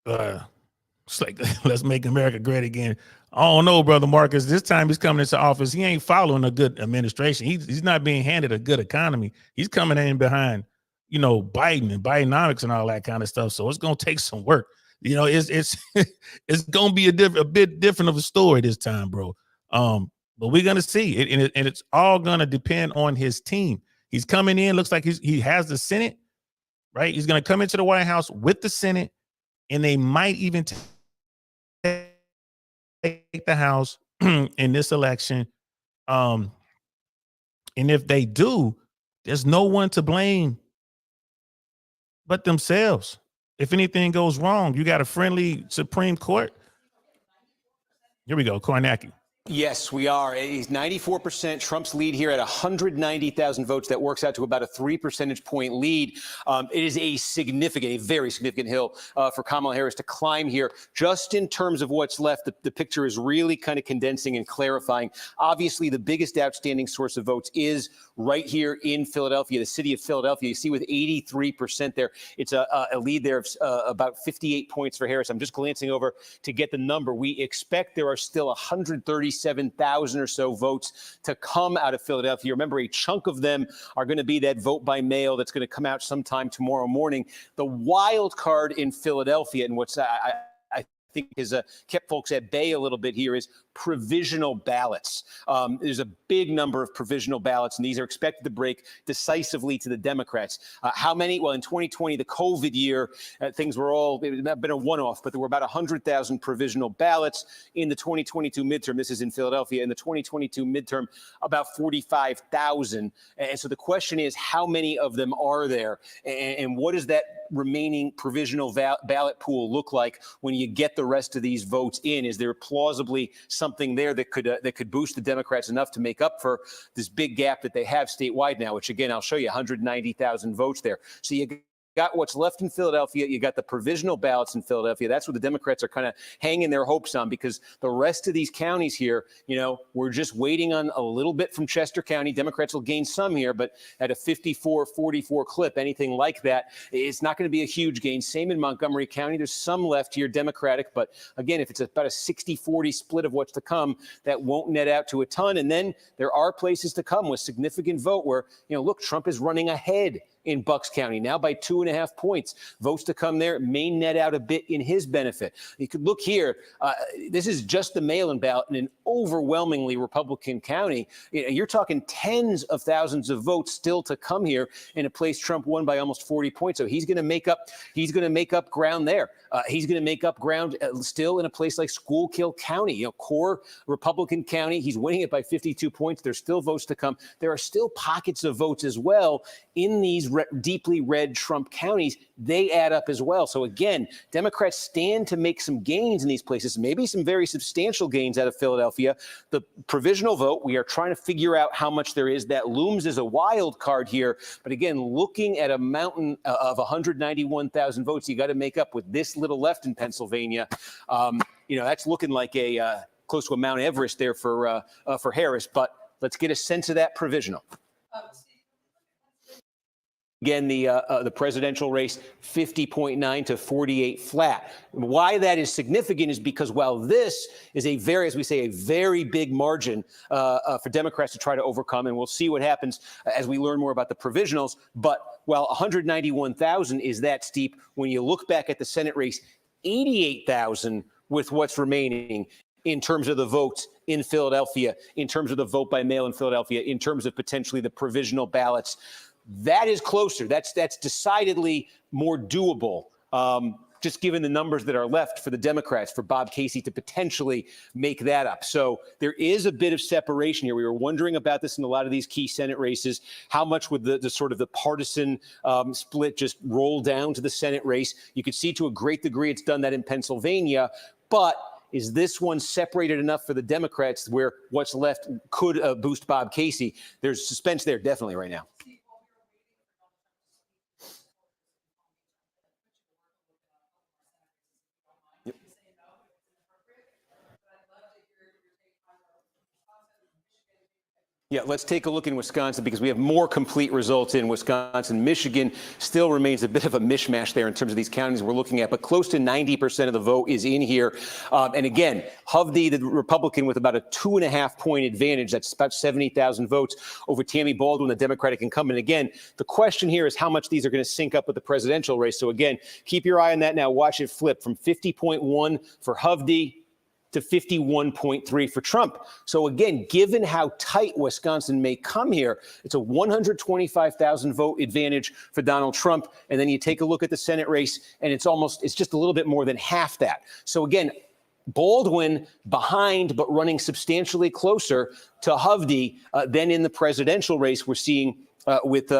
It's like, let's make America great again. I don't know, brother Marcus. This time he's coming into office. He ain't following a good administration. He's not being handed a good economy. He's coming in behind, you know, Biden and Bidenomics and all that kind of stuff. So it's gonna take some work. You know, it's it's gonna be a bit different of a story this time, bro. But we're gonna see it, and it's all gonna depend on his team. He's coming in. Looks like he has the Senate, right? He's gonna come into the White House with the Senate, and they might even take the House in this election. And if they do, there's no one to blame but themselves. If anything goes wrong, you got a friendly Supreme Court. Here we go, Kornacki. Yes, we are. He's 94%. Trump's lead here at 190,000 votes. That works out to about a 3 percentage point lead. It is a very significant hill for Kamala Harris to climb here. Just in terms of what's left, the picture is really kind of condensing and clarifying. Obviously, the biggest outstanding source of votes is right here in Philadelphia, the city of Philadelphia. You see with 83% there, it's a lead there of about 58 points for Harris. I'm just glancing over to get the number. We expect there are still 137,000 or so votes to come out of Philadelphia. Remember, a chunk of them are going to be that vote by mail that's going to come out sometime tomorrow morning. The wild card in Philadelphia, and what's I think has kept folks at bay a little bit here, is provisional ballots. There's a big number of provisional ballots, and these are expected to break decisively to the Democrats. How many? Well, in 2020, the COVID year, things were all, it had been a one-off, but there were about 100,000 provisional ballots. In the 2022 midterm, this is in Philadelphia, in the 2022 midterm, about 45,000. And so the question is, how many of them are there? And what does that remaining provisional ballot pool look like when you get the rest of these votes in? Is there plausibly something there that could boost the Democrats enough to make up for this big gap that they have statewide now, which again, I'll show you 190,000 votes there. So you got what's left in Philadelphia. You got the provisional ballots in Philadelphia. That's what the Democrats are kind of hanging their hopes on, because the rest of these counties here, you know, we're just waiting on a little bit from Chester County. Democrats will gain some here, but at a 54-44 clip, anything like that, it's not going to be a huge gain. Same in Montgomery County. There's some left here Democratic, but again, if it's about a 60-40 split of what's to come, that won't net out to a ton. And then there are places to come with significant vote where, you know, look, Trump is running ahead in Bucks County now by 2.5 points. Votes to come there may net out a bit in his benefit. You could look here. This is just the mail-in ballot in an overwhelmingly Republican county. You're talking tens of thousands of votes still to come here in a place Trump won by almost 40 points. So he's going to make up ground there. He's going to make up ground still in a place like Schuylkill County, you know, core Republican county. He's winning it by 52 points. There's still votes to come. There are still pockets of votes as well in these deeply red Trump counties. They add up as well. So again, Democrats stand to make some gains in these places, maybe some very substantial gains out of Philadelphia. The provisional vote, we are trying to figure out how much there is. That looms as a wild card here. But again, looking at a mountain of 191,000 votes, you got to make up with this little left in Pennsylvania. You know, that's looking like a close to a Mount Everest there for Harris. But let's get a sense of that provisional. Again, the presidential race, 50.9 to 48 flat. Why that is significant is because while this is a very, as we say, a very big margin for Democrats to try to overcome, and we'll see what happens as we learn more about the provisionals, but while 191,000 is that steep, when you look back at the Senate race, 88,000 with what's remaining in terms of the votes in Philadelphia, in terms of the vote by mail in Philadelphia, in terms of potentially the provisional ballots. That is closer. That's decidedly more doable, just given the numbers that are left for the Democrats, for Bob Casey to potentially make that up. So there is a bit of separation here. We were wondering about this in a lot of these key Senate races. How much would the sort of the partisan split just roll down to the Senate race? You could see to a great degree it's done that in Pennsylvania, but is this one separated enough for the Democrats where what's left could boost Bob Casey? There's suspense there definitely right now. Yeah, let's take a look in Wisconsin because we have more complete results in Wisconsin. Michigan still remains a bit of a mishmash there in terms of these counties we're looking at, but close to 90% of the vote is in here. And again, Hovde, the Republican, with about a 2.5-point advantage. That's about 70,000 votes over Tammy Baldwin, the Democratic incumbent. Again, the question here is how much these are going to sync up with the presidential race. So again, keep your eye on that now. Watch it flip from 50.1 for Hovde to 51.3 for Trump. So again, given how tight Wisconsin may come here, it's a 125,000 vote advantage for Donald Trump. And then you take a look at the Senate race and it's just a little bit more than half that. So again, Baldwin behind, but running substantially closer to Hovde than in the presidential race we're seeing with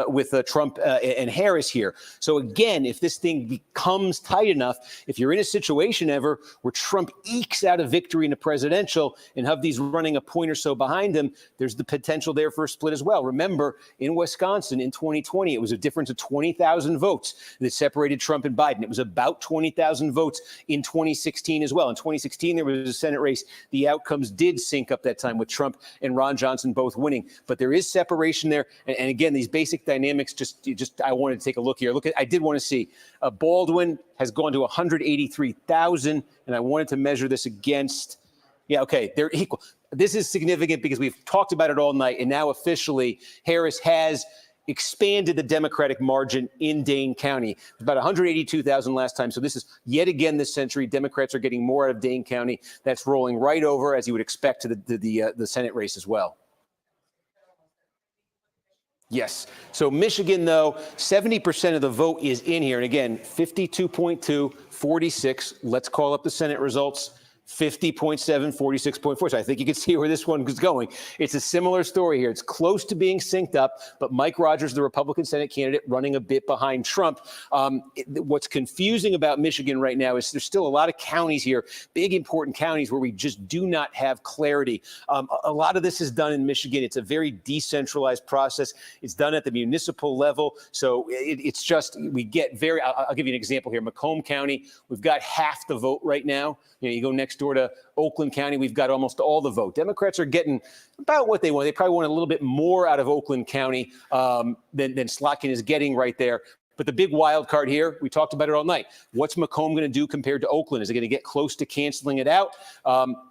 Trump and Harris here. So again, if this thing becomes tight enough, if you're in a situation ever where Trump ekes out a victory in the presidential and Hovde's running a point or so behind him, there's the potential there for a split as well. Remember, in Wisconsin in 2020, it was a difference of 20,000 votes that separated Trump and Biden. It was about 20,000 votes in 2016 as well. In 2016, there was a Senate race. The outcomes did sync up that time with Trump and Ron Johnson both winning. But there is separation there. And again, these basic dynamics, I wanted to take a look here. I did want to see Baldwin has gone to 183,000, and I wanted to measure this against. Yeah, okay, they're equal. This is significant because we've talked about it all night, and now officially Harris has expanded the Democratic margin in Dane County. It was about 182,000 last time. So this is yet again this century. Democrats are getting more out of Dane County. That's rolling right over, as you would expect, to the Senate race as well. Yes. So Michigan, though, 70% of the vote is in here. And again, 52.2, 46. Let's call up the Senate results. 50.7, 46.4. So I think you can see where this one is going. It's a similar story here. It's close to being synced up, but Mike Rogers, the Republican Senate candidate, running a bit behind Trump. What's confusing about Michigan right now is there's still a lot of counties here, big important counties where we just do not have clarity. A lot of this is done in Michigan. It's a very decentralized process. It's done at the municipal level. So it's just, we get very, I'll give you an example here. Macomb County, we've got half the vote right now. You go next door to Oakland County, we've got almost all the vote. Democrats are getting about what they want. They probably want a little bit more out of Oakland County than Slotkin is getting right there. But the big wild card here, we talked about it all night. What's Macomb going to do compared to Oakland? Is it going to get close to canceling it out?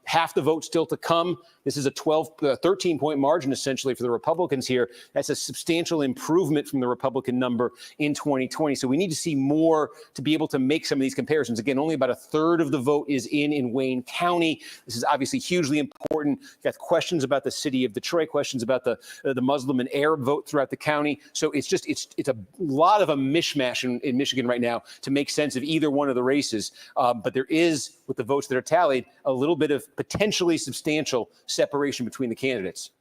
Half the vote still to come. This is a 13-point margin, essentially, for the Republicans here. That's a substantial improvement from the Republican number in 2020. So we need to see more to be able to make some of these comparisons. Again, only about a third of the vote is in Wayne County. This is obviously hugely important. You've got questions about the city of Detroit, questions about the Muslim and Arab vote throughout the county. So it's a lot of a mishmash in Michigan right now to make sense of either one of the races. But there is, with the votes that are tallied, a little bit of potentially substantial separation between the candidates.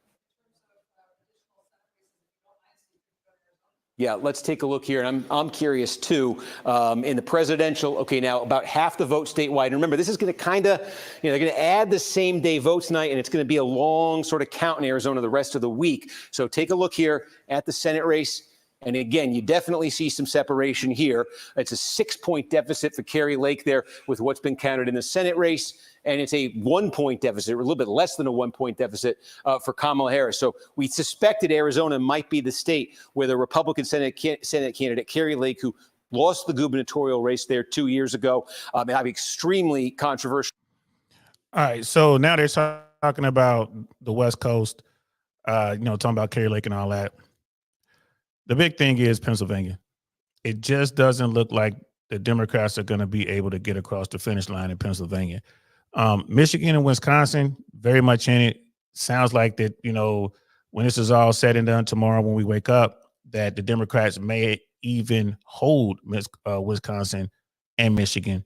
Yeah, let's take a look here. And I'm curious, too, in the presidential. OK, now about half the vote statewide. And remember, this is going to kind of, they're going to add the same day votes tonight, and it's going to be a long sort of count in Arizona the rest of the week. So take a look here at the Senate race. And again, you definitely see some separation here. It's a 6-point deficit for Kari Lake there with what's been counted in the Senate race. And it's a 1-point deficit, or a little bit less than a 1-point deficit for Kamala Harris. So we suspected Arizona might be the state where the Republican Senate candidate, Kari Lake, who lost the gubernatorial race there 2 years ago, and I'm extremely controversial. All right. So now they're talking about the West Coast, talking about Kari Lake and all that. The big thing is Pennsylvania. It just doesn't look like the Democrats are going to be able to get across the finish line in Pennsylvania. Michigan and Wisconsin, very much in it. Sounds like that, when this is all said and done tomorrow when we wake up, that the Democrats may even hold Wisconsin and Michigan.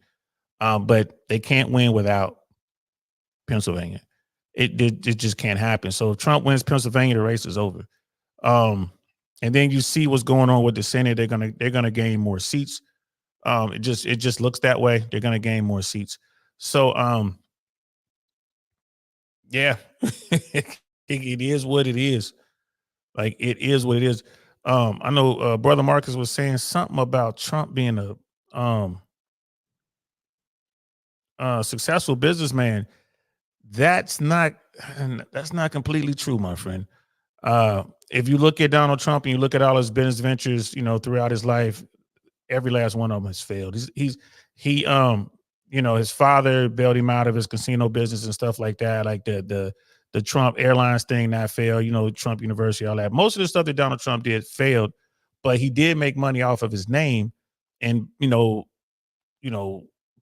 But they can't win without Pennsylvania. It just can't happen. So if Trump wins Pennsylvania, the race is over. And then you see what's going on with the Senate. They're gonna gain more seats. It just looks that way. They're gonna gain more seats. So yeah, it is what it is. Like, it is what it is. I know Brother Marcus was saying something about Trump being a successful businessman. That's not completely true, my friend. If you look at Donald Trump and you look at all his business ventures, you know, throughout his life, every last one of them has failed. You know, his father bailed him out of his casino business and stuff like that. Like the Trump Airlines thing that failed, you know, Trump University, all that. Most of the stuff that Donald Trump did failed, but he did make money off of his name and, you know,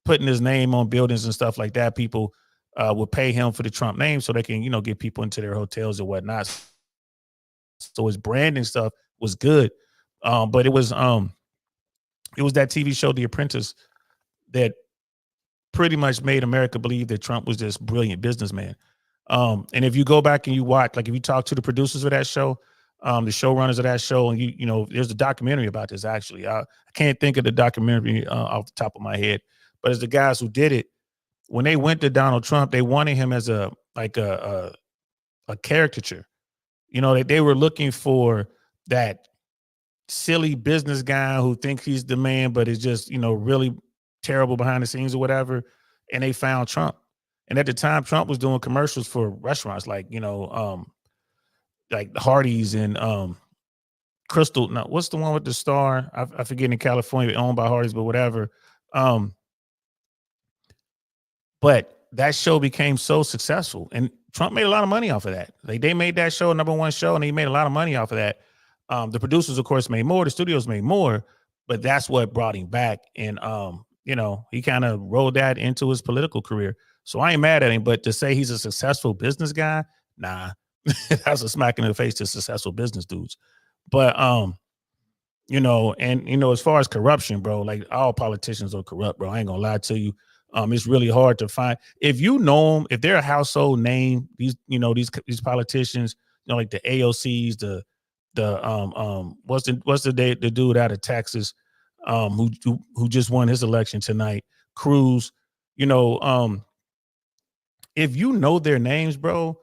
putting his name on buildings and stuff like that. People would pay him for the Trump name so they can, you know, get people into their hotels and whatnot. So his branding stuff was good. But it was that TV show, The Apprentice, that pretty much made America believe that Trump was this brilliant businessman. And if you go back and you watch, like if you talk to the producers of that show, the showrunners of that show, and you know, there's a documentary about this actually. I can't think of the documentary off the top of my head, but it's the guys who did it. When they went to Donald Trump, they wanted him as a caricature. You know, they were looking for that silly business guy who thinks he's the man, but is just, you know, really terrible behind the scenes or whatever. And they found Trump. And at the time, Trump was doing commercials for restaurants like, you know, like Hardee's and Crystal. No, what's the one with the star? I forget, in California, owned by Hardee's, but whatever. But that show became so successful, and Trump made a lot of money off of that. Like, they made that show #1 show, and he made a lot of money off of that. The producers, of course, made more. The studios made more, but that's what brought him back. And you know, he kind of rolled that into his political career. So I ain't mad at him, but to say he's a successful business guy, nah, that's a smack in the face to successful business dudes. But you know, and you know, as far as corruption, bro, like all politicians are corrupt, bro. I ain't gonna lie to you. It's really hard to find. If you know them, if they're a household name, these politicians, you know, like the AOCs, what's the dude out of Texas, who just won his election tonight, Cruz, you know, if you know their names, bro,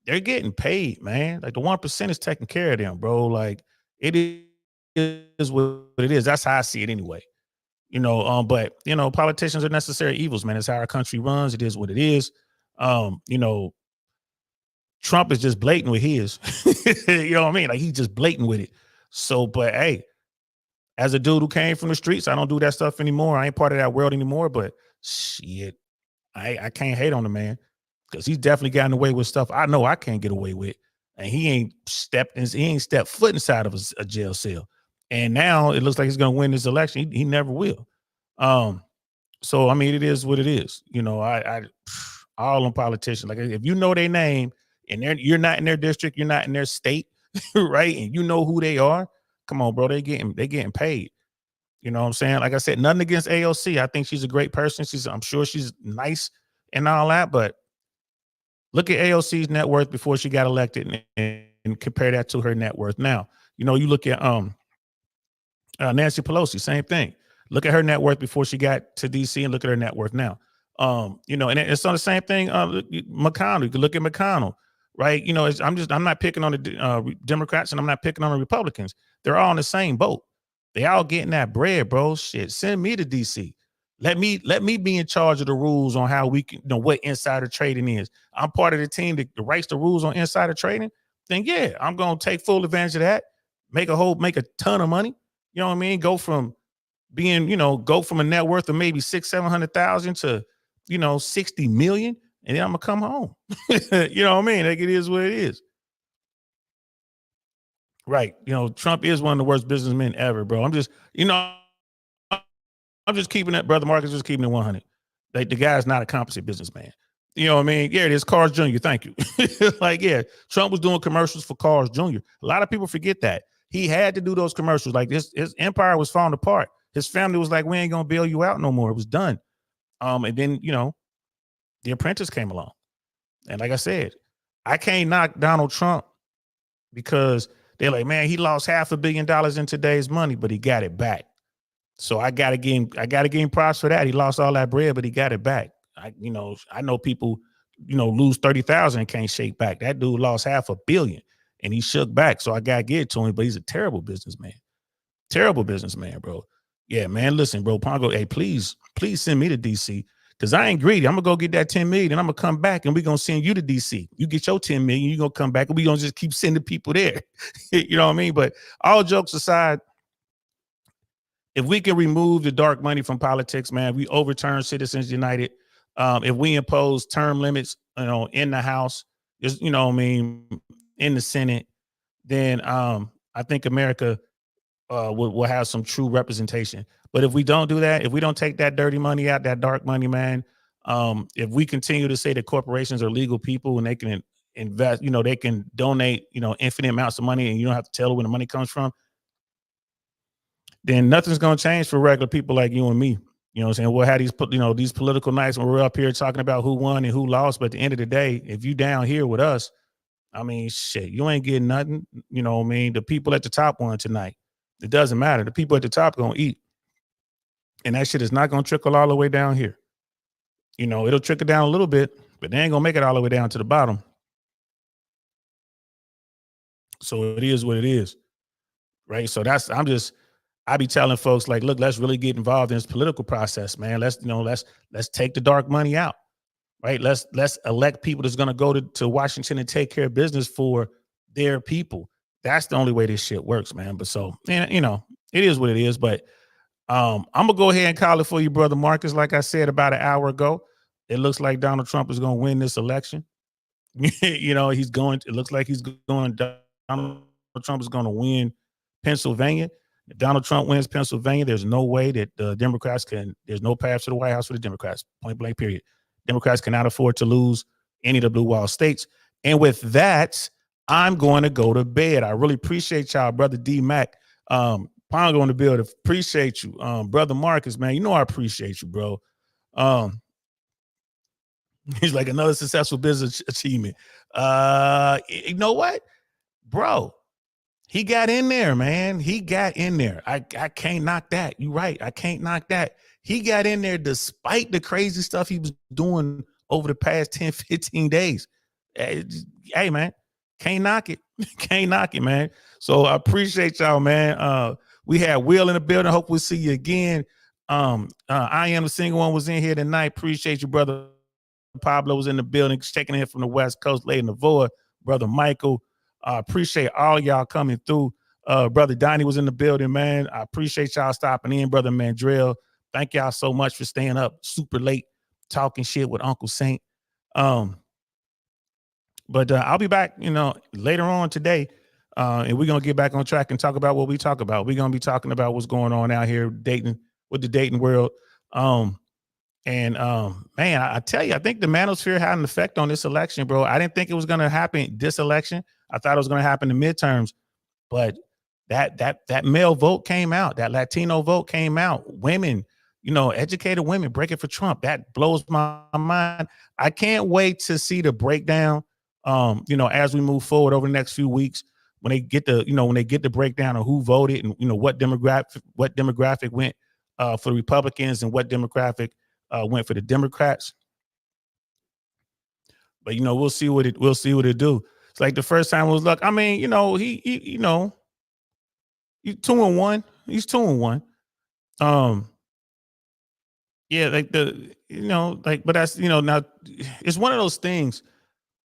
they're getting paid, man. Like the 1% is taking care of them, bro. Like it is what it is. That's how I see it anyway. You know, but you know, politicians are necessary evils, man. It's how our country runs. It is what it is. You know, Trump is just blatant with his. You know what I mean? Like, he's just blatant with it. So, but hey, as a dude who came from the streets, I don't do that stuff anymore. I ain't part of that world anymore. But shit, I can't hate on the man, because he's definitely gotten away with stuff I know I can't get away with. And he ain't stepped foot inside of a jail cell. And now it looks like he's going to win this election. He never will. So, I mean, it is what it is. You know, I all them politicians, like, if you know their name and you're not in their district, you're not in their state, right? And you know who they are. Come on, bro. They getting paid. You know what I'm saying? Like I said, nothing against AOC. I think she's a great person. I'm sure she's nice and all that. But look at AOC's net worth before she got elected and compare that to her net worth now. You know, you look at Nancy Pelosi, same thing. Look at her net worth before she got to DC and look at her net worth now. You know, and it's on the same thing. McConnell, you can look at McConnell, right? You know, I'm not picking on the Democrats and I'm not picking on the Republicans. They're all in the same boat. They all getting that bread, bro. Shit, send me to DC. Let me be in charge of the rules on how we can, you know, what insider trading is. I'm part of the team that writes the rules on insider trading. Then yeah, I'm gonna take full advantage of that. Make a ton of money. You know what I mean? Go from a net worth of maybe 600,000-700,000 to, you know, 60 million, and then I'm gonna come home. You know what I mean? Like, it is what it is. Right. You know, Trump is one of the worst businessmen ever, bro. I'm just keeping it, brother Marcus, just keeping it 100. Like, the guy's not a competent businessman. You know what I mean? Yeah, it is Carl's Jr. Thank you. Like, yeah, Trump was doing commercials for Carl's Jr. A lot of people forget that. He had to do those commercials. Like, his empire was falling apart. His family was like, we ain't gonna bail you out no more. It was done. And then, you know, The Apprentice came along. And like I said, I can't knock Donald Trump because they're like, man, he lost $500 million in today's money, but he got it back. So I gotta give him props for that. He lost all that bread, but he got it back. I know people, you know, lose 30,000 and can't shake back. That dude lost $500 million and he shook back. So I gotta get it to him, but he's a terrible businessman. Terrible businessman, bro. Yeah, man. Listen, bro, Pongo, hey, please send me to DC. Because I ain't greedy. I'm gonna go get that 10 million and I'm gonna come back and we're gonna send you to DC. You get your 10 million, you're gonna come back and we're gonna just keep sending people there. You know what I mean? But all jokes aside, if we can remove the dark money from politics, man, we overturn Citizens United. If we impose term limits, in the House, just, in the Senate, then I think America will have some true representation. But if we don't do that, if we don't take that dirty money out, that dark money, man, if we continue to say that corporations are legal people and they can invest, they can donate, infinite amounts of money and you don't have to tell where the money comes from, then nothing's going to change for regular people like you and me. You know what I'm saying? We'll have these political nights when we're up here talking about who won and who lost. But at the end of the day, if you down here with us, I mean, shit, you ain't getting nothing. You know what I mean? The people at the top won tonight. It doesn't matter. The people at the top going to eat. And that shit is not going to trickle all the way down here. It'll trickle down a little bit, but they ain't going to make it all the way down to the bottom. So it is what it is. Right? So I be telling folks like, look, let's really get involved in this political process, man. Let's take the dark money out, right? Let's elect people that's going to go to Washington and take care of business for their people. That's the only way this shit works, man. But so, it is what it is. But I'm going to go ahead and call it for you, Brother Marcus. Like I said about an hour ago, it looks like Donald Trump is going to win this election. It looks like Donald Trump is going to win Pennsylvania. If Donald Trump wins Pennsylvania, there's no way that the Democrats there's no path to the White House for the Democrats, point blank, period. Democrats cannot afford to lose any of the blue wall states. And with that, I'm going to go to bed. I really appreciate y'all, Brother D Mac. Pongo in the building. Appreciate you. Brother Marcus, man, I appreciate you, bro. He's like another successful business achievement. You know what, bro? He got in there, man. He got in there. I can't knock that. You're right. I can't knock that. He got in there despite the crazy stuff he was doing over the past 10, 15 days. Hey, man, can't knock it. Can't knock it, man. So I appreciate y'all, man. We had Will in the building. Hope we'll see you again. I Am the Single One was in here tonight. Appreciate you, brother. Pablo was in the building, checking in from the West Coast. Lady Navoa, brother Michael. I appreciate all y'all coming through. Brother Donnie was in the building, man. I appreciate y'all stopping in. Brother Mandrell, thank y'all so much for staying up super late talking shit with Uncle Saint. But I'll be back, later on today. And we're going to get back on track and talk about what we talk about. We're going to be talking about what's going on out here with the dating world. Man, I tell you, I think the manosphere had an effect on this election, bro. I didn't think it was going to happen this election. I thought it was going to happen in the midterms, but that male vote came out. That Latino vote came out. Women, educated women breaking for Trump. That blows my mind. I can't wait to see the breakdown. As we move forward over the next few weeks, when they get the breakdown of who voted and what demographic went for the Republicans and what demographic went for the Democrats. But we'll see what it do. It's like the first time it was luck. I mean, he's 2-1. He's 2-1. Yeah, but that's now it's one of those things.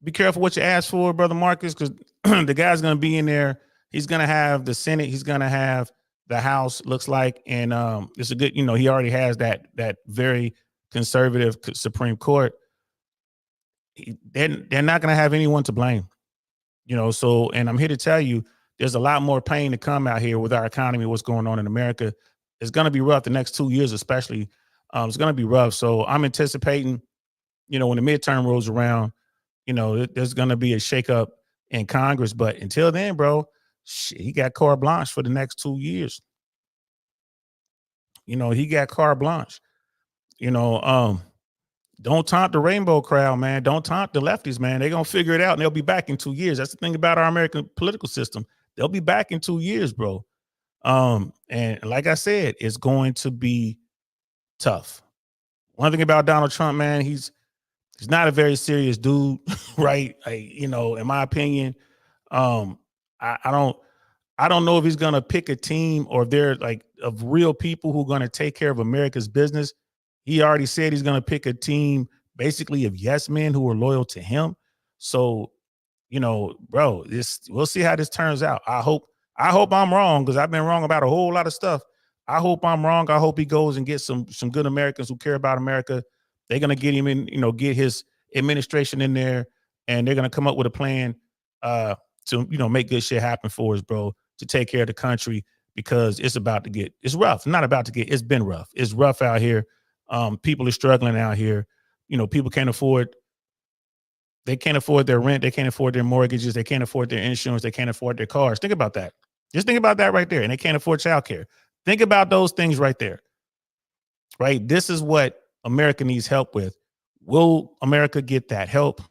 Be careful what you ask for, Brother Marcus, because the guy's gonna be in there. He's gonna have the Senate, he's gonna have the House, looks like, and it's a good, he already has that very conservative Supreme Court. They're not gonna have anyone to blame. So, and I'm here to tell you, there's a lot more pain to come out here with our economy, what's going on in America. It's going to be rough the next 2 years, especially. It's going to be rough. So I'm anticipating, when the midterm rolls around, there's going to be a shakeup in Congress. But until then, bro, he got carte blanche for the next 2 years. He got carte blanche. Don't taunt the rainbow crowd, man. Don't taunt the lefties, man. They're going to figure it out and they'll be back in 2 years. That's the thing about our American political system. They'll be back in 2 years, bro. And like I said, it's going to be tough. One thing about Donald Trump, man, he's not a very serious dude, right? In my opinion, I don't know if he's going to pick a team or if they're like of real people who are going to take care of America's business. He already said he's going to pick a team basically of yes men who are loyal to him. So, you know, bro, we'll see how this turns out. I hope I'm wrong, because I've been wrong about a whole lot of stuff. I hope I'm wrong. I hope he goes and gets some good Americans who care about America. They're going to get him in, get his administration in there, and they're going to come up with a plan to, make good shit happen for us, bro, to take care of the country, because it's rough. Not about to get, it's been rough. It's rough out here. People are struggling out here. People can't afford their rent. They can't afford their mortgages. They can't afford their insurance. They can't afford their cars. Think about that. Just think about that right there. And they can't afford childcare. Think about those things right there. Right? This is what America needs help with. Will America get that help?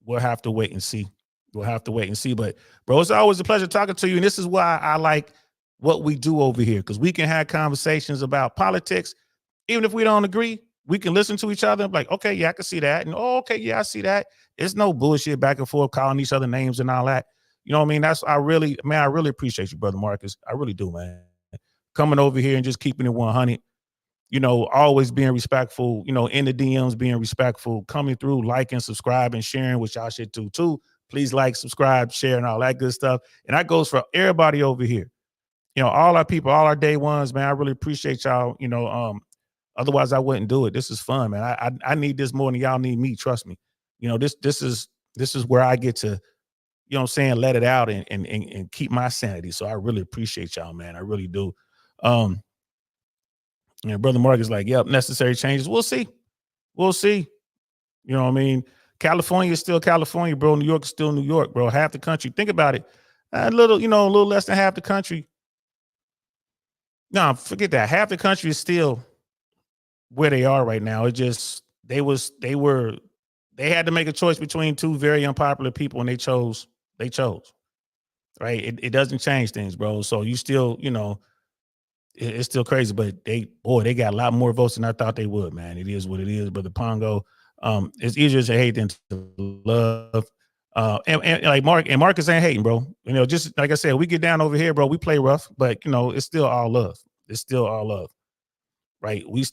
We'll have to wait and see. But, bro, it's always a pleasure talking to you. And this is why I like what we do over here, because we can have conversations about politics. Even if we don't agree, we can listen to each other and be like, okay, yeah, I can see that. And, oh, okay, yeah, I see that. It's no bullshit back and forth calling each other names and all that. You know what I mean? I really appreciate you, Brother Marcus. I really do, man. Coming over here and just keeping it 100. Always being respectful, in the DMs, being respectful, coming through, liking, subscribing, sharing, which y'all should do too. Please like, subscribe, share, and all that good stuff. And that goes for everybody over here. All our people, all our day ones, man. I really appreciate y'all. Otherwise I wouldn't do it. This is fun, man. I need this more than y'all need me. Trust me. This is where I get to, let it out and keep my sanity. So I really appreciate y'all, man. I really do. Brother Mark is like, yep, necessary changes. We'll see. You know what I mean? California is still California, bro. New York is still New York, bro. Half the country. Think about it. A little less than half the country. No, forget that. Half the country is still where they are right now. It just, they had to make a choice between two very unpopular people, and they chose. Right? It doesn't change things, bro. So you still, it's still crazy, but they got a lot more votes than I thought they would, man. It is what it is, Brother Pongo. It's easier to hate than to love. And like Marcus ain't hating, bro. Just like I said, we get down over here, bro. We play rough, but it's still all love. It's still all love, right? We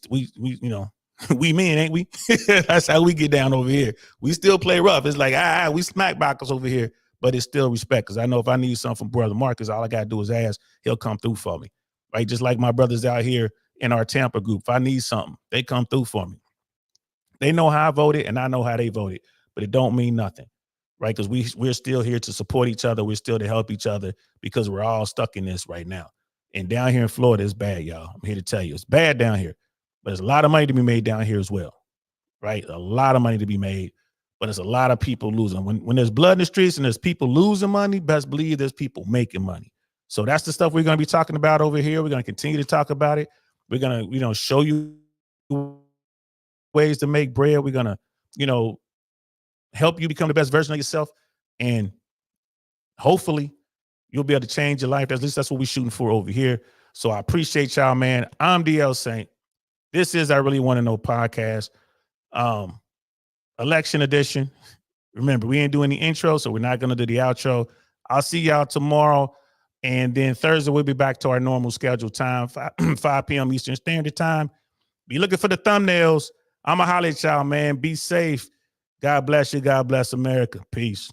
we men, ain't we? That's how we get down over here. We still play rough. It's like we smack backers over here, but it's still respect. Because I know if I need something from Brother Marcus, all I gotta do is ask. He'll come through for me, right? Just like my brothers out here in our Tampa group. If I need something, they come through for me. They know how I voted, and I know how they voted, but it don't mean nothing, right? Because we're still here to support each other. We're still to help each other, because we're all stuck in this right now. And down here in Florida, it's bad, y'all. I'm here to tell you, it's bad down here. But there's a lot of money to be made down here as well, right? A lot of money to be made, but there's a lot of people losing. When there's blood in the streets and there's people losing money, best believe there's people making money. So that's the stuff we're going to be talking about over here. We're going to continue to talk about it. We're going to, show you ways to make bread. We're going to, help you become the best version of yourself. And hopefully you'll be able to change your life. At least that's what we're shooting for over here. So I appreciate y'all, man. I'm DL Saint. This is I Really Want to Know podcast, election edition. Remember, we ain't doing the intro, so we're not going to do the outro. I'll see y'all tomorrow. And then Thursday, we'll be back to our normal scheduled time, 5 p.m. Eastern Standard Time. Be looking for the thumbnails. I'm going to holler at y'all, man. Be safe. God bless you. God bless America. Peace.